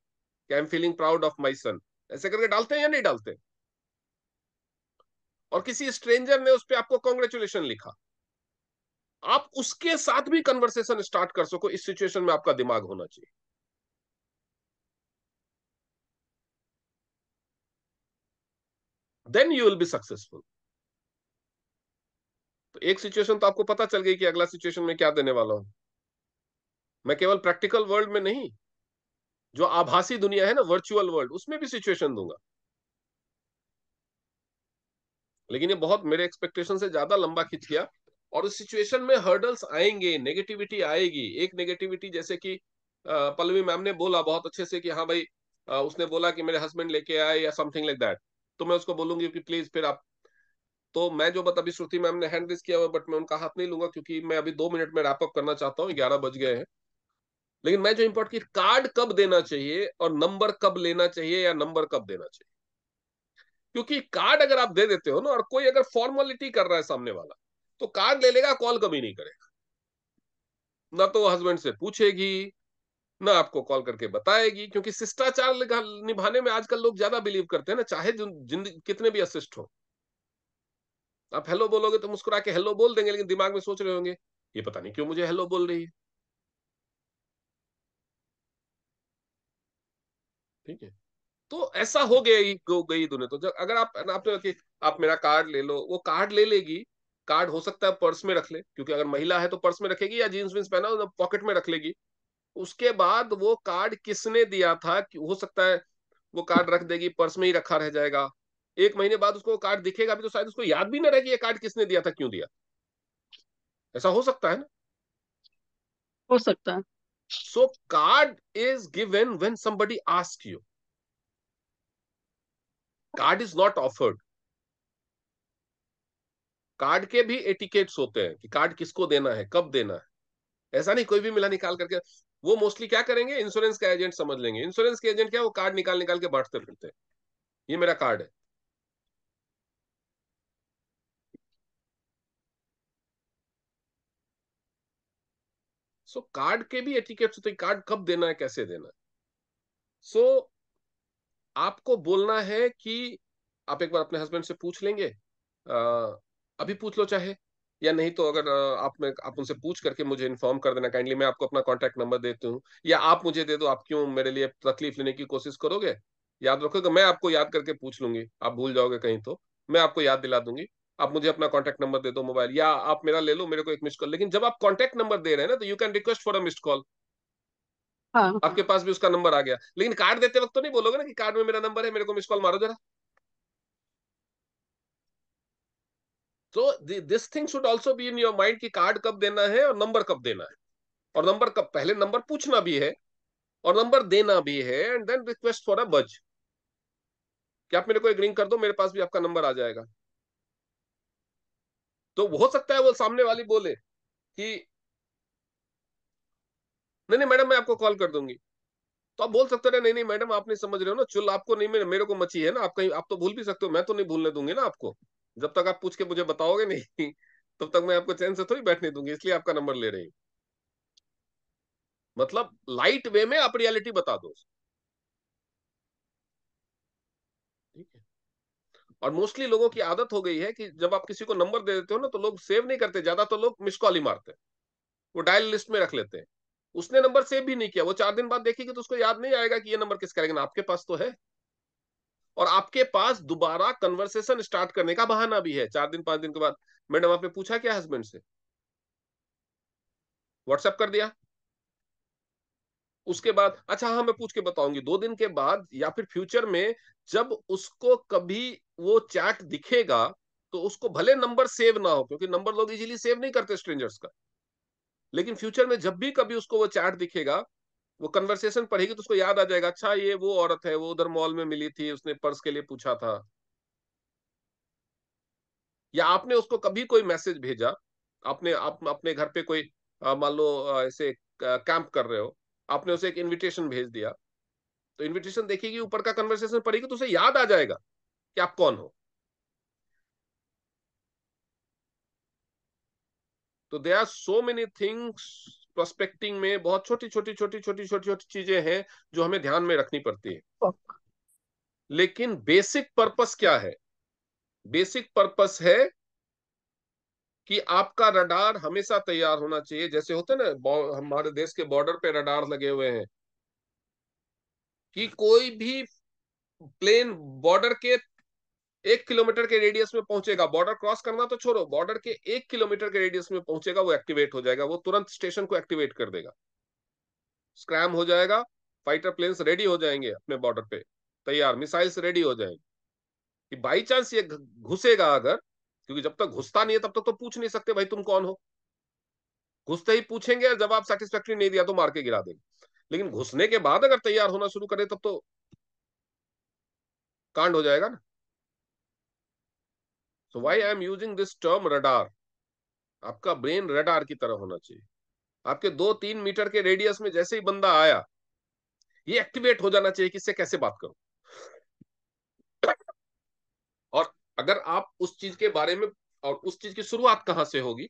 S1: कि I am feeling proud of my son, ऐसे करके डालते हैं या नहीं डालते? और किसी स्ट्रेंजर ने उस पर आपको कॉन्ग्रेचुलेशन लिखा, आप उसके साथ भी कन्वर्सेशन स्टार्ट कर सको, इस सिचुएशन में आपका दिमाग होना चाहिए। Then you will be successful. तो एक सिचुएशन तो आपको पता चल गई कि अगला सिचुएशन में क्या देने वाला हूं। मैं केवल प्रैक्टिकल वर्ल्ड में नहीं, जो आभासी दुनिया है ना, वर्चुअल वर्ल्ड, उसमें भी सिचुएशन दूंगा। लेकिन ये बहुत मेरे एक्सपेक्टेशन से ज्यादा लंबा खिंच गया, और उस सिचुएशन में हर्डल्स आएंगे, नेगेटिविटी आएगी। एक नेगेटिविटी जैसे कि पल्लवी मैम ने बोला बहुत अच्छे से कि हाँ भाई, उसने बोला कि मेरे हस्बैंड लेके आए या समथिंग लाइक दैट, तो मैं उसको बोलूंगी कि प्लीज फिर आप, तो मैं जो बता, अभी श्रुति मैम ने हैंड रेज किया हुआ, बट मैं उनका हाथ नहीं लूंगा क्योंकि मैं अभी 2 मिनट में रैप अप करना चाहता हूँ, 11 बज गए हैं। लेकिन मैं जो इंपॉर्ट की, कार्ड कब देना चाहिए और नंबर कब लेना चाहिए या नंबर कब देना चाहिए, क्योंकि कार्ड अगर आप दे देते हो ना, और कोई अगर फॉर्मेलिटी कर रहा है सामने वाला, तो कार्ड ले लेगा, कॉल कभी नहीं करेगा, ना तो हस्बैंड से पूछेगी, ना आपको कॉल करके बताएगी, क्योंकि शिष्टाचार निभाने में आजकल लोग ज्यादा बिलीव करते हैं ना, चाहे जिंदगी कितने भी असिस्ट हो। आप हेलो बोलोगे तो मुस्कुरा के हेलो बोल देंगे, लेकिन दिमाग में सोच रहे होंगे ये पता नहीं क्यों मुझे हेलो बोल रही है। ठीक है, तो ऐसा हो गया ही, हो गई दुनिया। तो जब अगर आपने कि आप मेरा कार्ड ले लो, वो कार्ड ले लेगी। कार्ड हो सकता है पर्स में रख ले, क्योंकि अगर महिला है तो पर्स में रखेगी, या जीन्स विन्स पहना हो पॉकेट में रख लेगी। उसके बाद वो कार्ड किसने दिया था, हो सकता है वो कार्ड रख देगी, पर्स में ही रखा रह जाएगा। 1 महीने बाद उसको कार्ड दिखेगा भी तो शायद उसको याद भी ना रहे कि ये कार्ड किसने दिया था, क्यों दिया। ऐसा हो सकता है ना?
S11: हो सकता है।
S1: So card is given when somebody asks you, card is not offered. Card के भी एटिकेट्स होते हैं कि कार्ड किसको देना है, कब देना है। ऐसा नहीं कोई भी मिला निकाल करके। वो मोस्टली क्या करेंगे, इंश्योरेंस का एजेंट समझ लेंगे। इंश्योरेंस के एजेंट क्या, वो कार्ड निकाल निकाल के बांटते फिरते हैं, ये मेरा कार्ड है। सो कार्ड के भी एटिकेट्स होते हैं, कार्ड कब देना है, कैसे देना है। सो आपको बोलना है कि आप एक बार अपने हस्बैंड से पूछ लेंगे, अभी पूछ लो चाहे, या नहीं तो अगर आप उनसे पूछ करके मुझे इन्फॉर्म कर देना काइंडली, मैं आपको अपना कॉन्टैक्ट नंबर देती हूँ, या आप मुझे दे दो, आप क्यों मेरे लिए तकलीफ लेने की कोशिश करोगे। याद रखोगे, मैं आपको याद करके पूछ लूंगी, आप भूल जाओगे कहीं तो मैं आपको याद दिला दूंगी। आप मुझे अपना कॉन्टैक्ट नंबर दे दो मोबाइल, या आप मेरा ले लो, मेरे को एक मिस्ड कॉल। लेकिन जब आप कॉन्टैक्ट नंबर दे रहे हैं ना, तो you can request for a missed call,
S11: हाँ
S1: आपके पास भी उसका नंबर आ गया। लेकिन कार्ड देते वक्त तो नहीं बोलोगे ना कि कार्ड में मेरा नंबर है, मेरे को मिस्ड कॉल मारो जरा। तो this thing should also be in your mind कि कार्ड कब देना है और नंबर कब देना है, और नंबर कब, पहले नंबर पूछना भी है और नंबर देना भी है, and then request for a buzz, कि आप मेरे को एक रिंग कर दो, मेरे पास भी आपका नंबर आ जाएगा। तो हो सकता है वो सामने वाली बोले कि नहीं नहीं मैडम मैं आपको कॉल कर दूंगी, तो आप बोल सकते हो नहीं नहीं मैडम आप नहीं समझ रहे हो ना, चुल आपको नहीं, मेरे को मची है ना, आप कहीं आप तो भूल भी सकते हो, मैं तो नहीं भूलने दूंगी ना आपको। जब तक आप पूछ के मुझे बताओगे नहीं तब तक मैं आपको चैन से थोड़ी बैठने दूंगी, इसलिए आपका नंबर ले रही हूँ। मतलब लाइट वे में आप रियलिटी बता दो, ठीक है। और मोस्टली लोगों की आदत हो गई है कि जब आप किसी को नंबर दे देते हो ना, तो लोग सेव नहीं करते, ज्यादा तो लोग मिस कॉल ही मारते हैं, वो डायल लिस्ट में रख लेते हैं। उसने नंबर सेव भी नहीं किया, वो 4 दिन बाद देखेगी तो उसको याद नहीं आएगा कि ये नंबर किसका है, लेकिन आपके पास तो है। और आपके पास दोबारा कन्वर्सेशन स्टार्ट करने का बहाना भी है 4 दिन 5 दिन के बाद। मैडम आपने पूछा क्या हस्बैंड से, व्हाट्सएप कर दिया, उसके बाद अच्छा हाँ मैं पूछ के बताऊंगी, 2 दिन के बाद या फिर फ्यूचर में जब उसको कभी वो चैट दिखेगा, तो उसको भले नंबर सेव ना हो, क्योंकि नंबर लोग इजीली सेव नहीं करते स्ट्रेंजर्स का, लेकिन फ्यूचर में जब भी कभी उसको वो चैट दिखेगा, वो कन्वर्सेशन पढ़ेगी, तो उसको याद आ जाएगा, अच्छा ये वो औरत है, वो उधर मॉल में मिली थी, उसने पर्स के लिए पूछा था। या आपने उसको कभी कोई मैसेज भेजा, आपने आप अपने घर पे कोई मान लो ऐसे कैंप कर रहे हो, आपने उसे एक इनविटेशन भेज दिया, तो इनविटेशन देखेगी, ऊपर का कन्वर्सेशन पढ़ेगी, तो उसे याद आ जाएगा कि आप कौन हो। तो they are so many things, prospecting में बहुत छोटी छोटी छोटी छोटी छोटी छोटी चीजें हैं जो हमें ध्यान में रखनी पड़ती है। लेकिन बेसिक पर्पस क्या है, बेसिक पर्पस है कि आपका रडार हमेशा तैयार होना चाहिए। जैसे होते हैं ना, हमारे देश के बॉर्डर पे रडार लगे हुए हैं, कि कोई भी प्लेन बॉर्डर के 1 किलोमीटर के रेडियस में पहुंचेगा, बॉर्डर क्रॉस करना तो छोड़ो, बॉर्डर के 1 किलोमीटर के रेडियस में पहुंचेगा, वो एक्टिवेट हो जाएगा, वो तुरंत स्टेशन को एक्टिवेट कर देगा, स्क्रैम हो जाएगा, फाइटर प्लेन्स रेडी हो जाएंगे अपने बॉर्डर पे, तैयार, मिसाइल्स रेडी हो जाएंगे। कि बाई चांस ये घुसेगा अगर, क्योंकि जब तक घुसता नहीं है तब तक तो पूछ नहीं सकते भाई तुम कौन हो, घुसते ही पूछेंगे, जवाब सेटिस्फैक्टरी नहीं दिया तो मार के गिरा देंगे। लेकिन घुसने के बाद अगर तैयार होना शुरू करे तब तो कांड हो जाएगा ना। So why I am using this term radar, आपका ब्रेन रडार की तरह होना चाहिए। आपके 2-3 मीटर के रेडियस में जैसे ही बंदा आया, ये एक्टिवेट हो जाना चाहिए कि इससे कैसे बात करूं। और अगर आप उस चीज के बारे में, और उस चीज की शुरुआत कहां से होगी,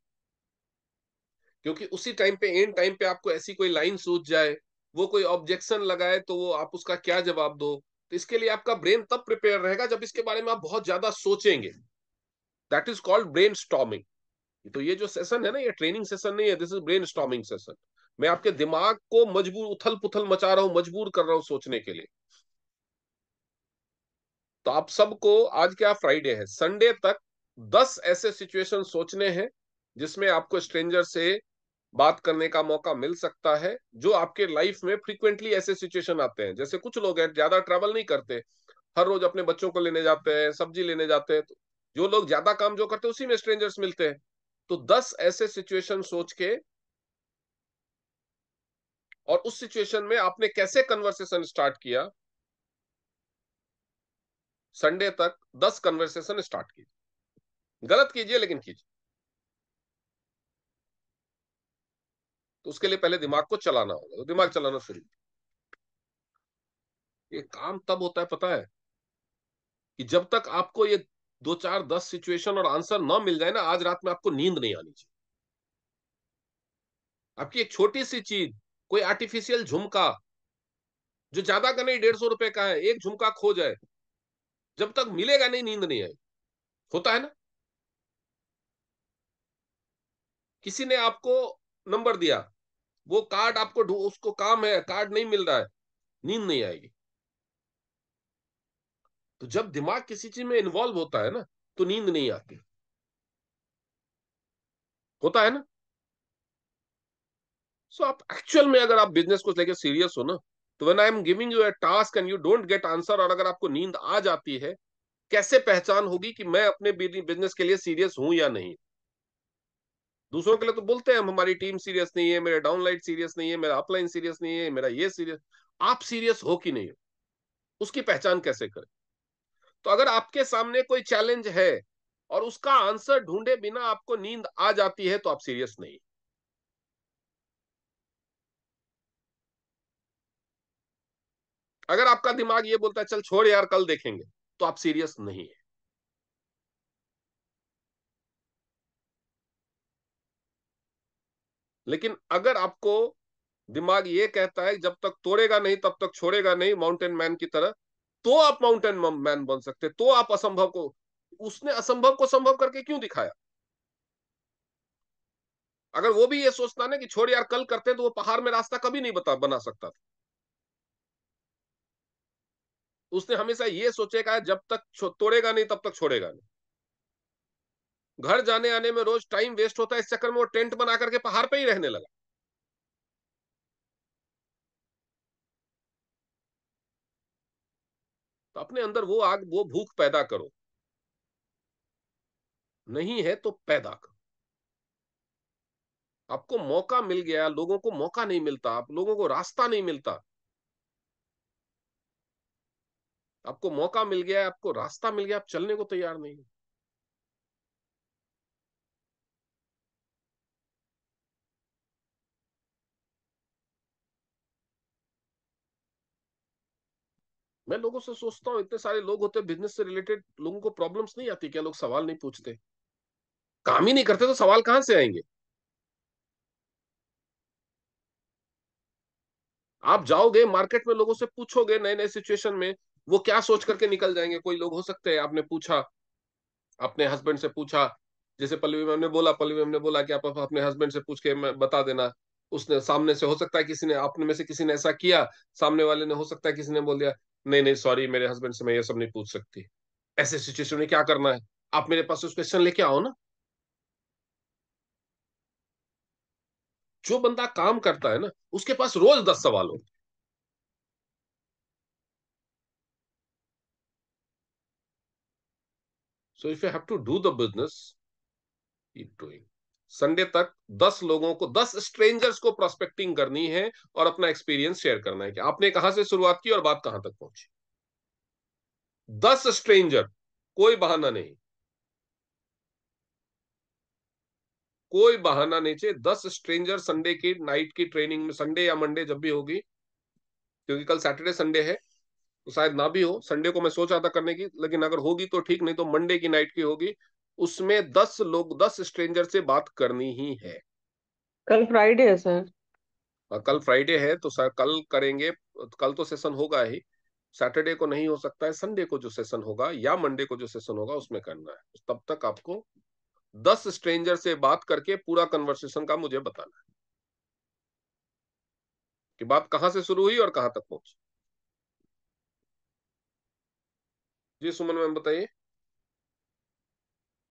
S1: क्योंकि उसी टाइम पे, एंड टाइम पे आपको ऐसी कोई लाइन सूझ जाए, वो कोई ऑब्जेक्शन लगाए, तो वो आप उसका क्या जवाब दो। तो इसके लिए आपका ब्रेन तब प्रिपेयर रहेगा जब इसके बारे में आप बहुत ज्यादा सोचेंगे। That is called brain storming. तो ये जो सेशन है ना, ये ट्रेनिंग सेशन नहीं है, this is brain storming session. मैं आपके दिमाग को मजबूर, उथल पुथल मचा रहा हूं, मजबूर कर रहा हूं सोचने के लिए। तो आप सबको, आज क्या फ्राइडे है, संडे तक 10 ऐसे सिचुएशन सोचने हैं जिसमें आपको स्ट्रेंजर से बात करने का मौका मिल सकता है, जो आपके लाइफ में फ्रीक्वेंटली ऐसे सिचुएशन आते हैं। जैसे कुछ लोग हैं ज्यादा ट्रैवल नहीं करते, हर रोज अपने बच्चों को लेने जाते हैं, सब्जी लेने जाते हैं, तो जो लोग ज्यादा काम जो करते हैं उसी में स्ट्रेंजर्स मिलते हैं। तो 10 ऐसे सिचुएशन सोच के, और उस सिचुएशन में आपने कैसे कन्वर्सेशन स्टार्ट किया, संडे तक 10 कन्वर्सेशन स्टार्ट कीजिए। गलत कीजिए लेकिन कीजिए। तो उसके लिए पहले दिमाग को चलाना होगा, तो दिमाग चलाना शुरू। ये काम तब होता है पता है, कि जब तक आपको ये 2 4 10 सिचुएशन और आंसर ना मिल जाए ना, आज रात में आपको नींद नहीं आनी चाहिए। आपकी एक छोटी सी चीज, कोई आर्टिफिशियल झुमका, जो ज्यादा का नहीं, 150 रुपए का है, एक झुमका खो जाए, जब तक मिलेगा नहीं नींद नहीं आई, होता है ना। किसी ने आपको नंबर दिया, वो कार्ड आपको उसको काम है, कार्ड नहीं मिल रहा है, नींद नहीं आएगी। तो जब दिमाग किसी चीज में इन्वॉल्व होता है ना, तो नींद नहीं आती, होता है ना। सो आप एक्चुअल में अगर आप बिजनेस को लेकर सीरियस हो ना, तो when I am giving you a task and you don't get answer, और अगर आपको नींद आ जाती है, कैसे पहचान होगी कि मैं अपने बिजनेस के लिए सीरियस हूं या नहीं। दूसरों के लिए तो बोलते हैं हम, हमारी टीम सीरियस नहीं है, मेरा डाउनलाइन सीरियस नहीं है, मेरा अपलाइन सीरियस नहीं है, मेरा ये सीरियस। आप सीरियस हो कि नहीं हो, उसकी पहचान कैसे करें। तो अगर आपके सामने कोई चैलेंज है और उसका आंसर ढूंढे बिना आपको नींद आ जाती है, तो आप सीरियस नहीं। अगर आपका दिमाग ये बोलता है चल छोड़ यार कल देखेंगे, तो आप सीरियस नहीं है। लेकिन अगर आपको दिमाग ये कहता है जब तक तोड़ेगा नहीं तब तक छोड़ेगा नहीं, माउंटेन मैन की तरह, तो आप माउंटेन मैन बन सकते, तो आप असंभव को, उसने असंभव को संभव करके क्यों दिखाया। अगर वो भी ये सोचता ना कि छोड़ यार कल करते, तो वो पहाड़ में रास्ता कभी नहीं बना सकता था। उसने हमेशा ये सोचेगा जब तक तोड़ेगा नहीं तब तक छोड़ेगा नहीं। घर जाने आने में रोज टाइम वेस्ट होता है, इस चक्कर में वो टेंट बना करके पहाड़ पे ही रहने लगा। तो अपने अंदर वो आग, वो भूख पैदा करो, नहीं है तो पैदा करो। आपको मौका मिल गया, लोगों को मौका नहीं मिलता, आप लोगों को रास्ता नहीं मिलता। आपको मौका मिल गया, आपको रास्ता मिल गया, आप चलने को तैयार नहीं। मैं लोगों से सोचता हूँ, इतने सारे लोग होते हैं बिजनेस से रिलेटेड, लोगों को प्रॉब्लम्स नहीं आती क्या? लोग सवाल नहीं पूछते, काम ही नहीं करते तो सवाल कहां से आएंगे। आप जाओगे मार्केट में, लोगों से पूछोगे नए नए सिचुएशन में, वो क्या सोच करके निकल जाएंगे। कोई लोग हो सकते हैं, आपने पूछा, अपने हस्बैंड से पूछा, जैसे पल्लवी मैम ने बोला, पल्लवी मैम ने बोला कि आप अपने हस्बैंड से पूछ के मैं बता देना। उसने सामने से, हो सकता है किसी ने, अपने में से किसी ने ऐसा किया, सामने वाले ने, हो सकता है किसी ने बोल दिया नहीं नहीं सॉरी मेरे हस्बैंड से मैं ये सब नहीं पूछ सकती। ऐसे सिचुएशन में क्या करना है, आप मेरे पास उस क्वेश्चन लेके आओ ना। जो बंदा काम करता है ना, उसके पास रोज 10 सवाल होते। So if you have to do the business, keep doing. Sunday तक 10 लोगों को, 10 स्ट्रेंजर्स को प्रोस्पेक्टिंग करनी है और अपना एक्सपीरियंस शेयर करना है कि आपने कहां से शुरुआत की और बात कहां तक पहुंची। 10 स्ट्रेंजर, कोई बहाना नहीं, कोई बहाना नहीं चाहिए। 10 स्ट्रेंजर संडे की नाइट की ट्रेनिंग में, संडे या मंडे जब भी होगी, क्योंकि कल सैटरडे संडे है, तो शायद ना भी हो। संडे को मैं सोच रहा था करने की, लेकिन अगर होगी तो ठीक, नहीं तो मंडे की नाइट की होगी। उसमें 10 लोग, 10 स्ट्रेंजर से बात करनी ही है।
S10: कल फ्राइडे है सर।
S1: और कल फ्राइडे है तो सर कल करेंगे, कल तो सेशन होगा ही। सैटरडे को नहीं हो सकता है, संडे को जो सेशन होगा या मंडे को जो सेशन होगा उसमें करना है। तब तक आपको 10 स्ट्रेंजर से बात करके पूरा कन्वर्सेशन का मुझे बताना है कि बात कहां से शुरू हुई और कहां तक पहुंची। जी सुमन मैम बताइए।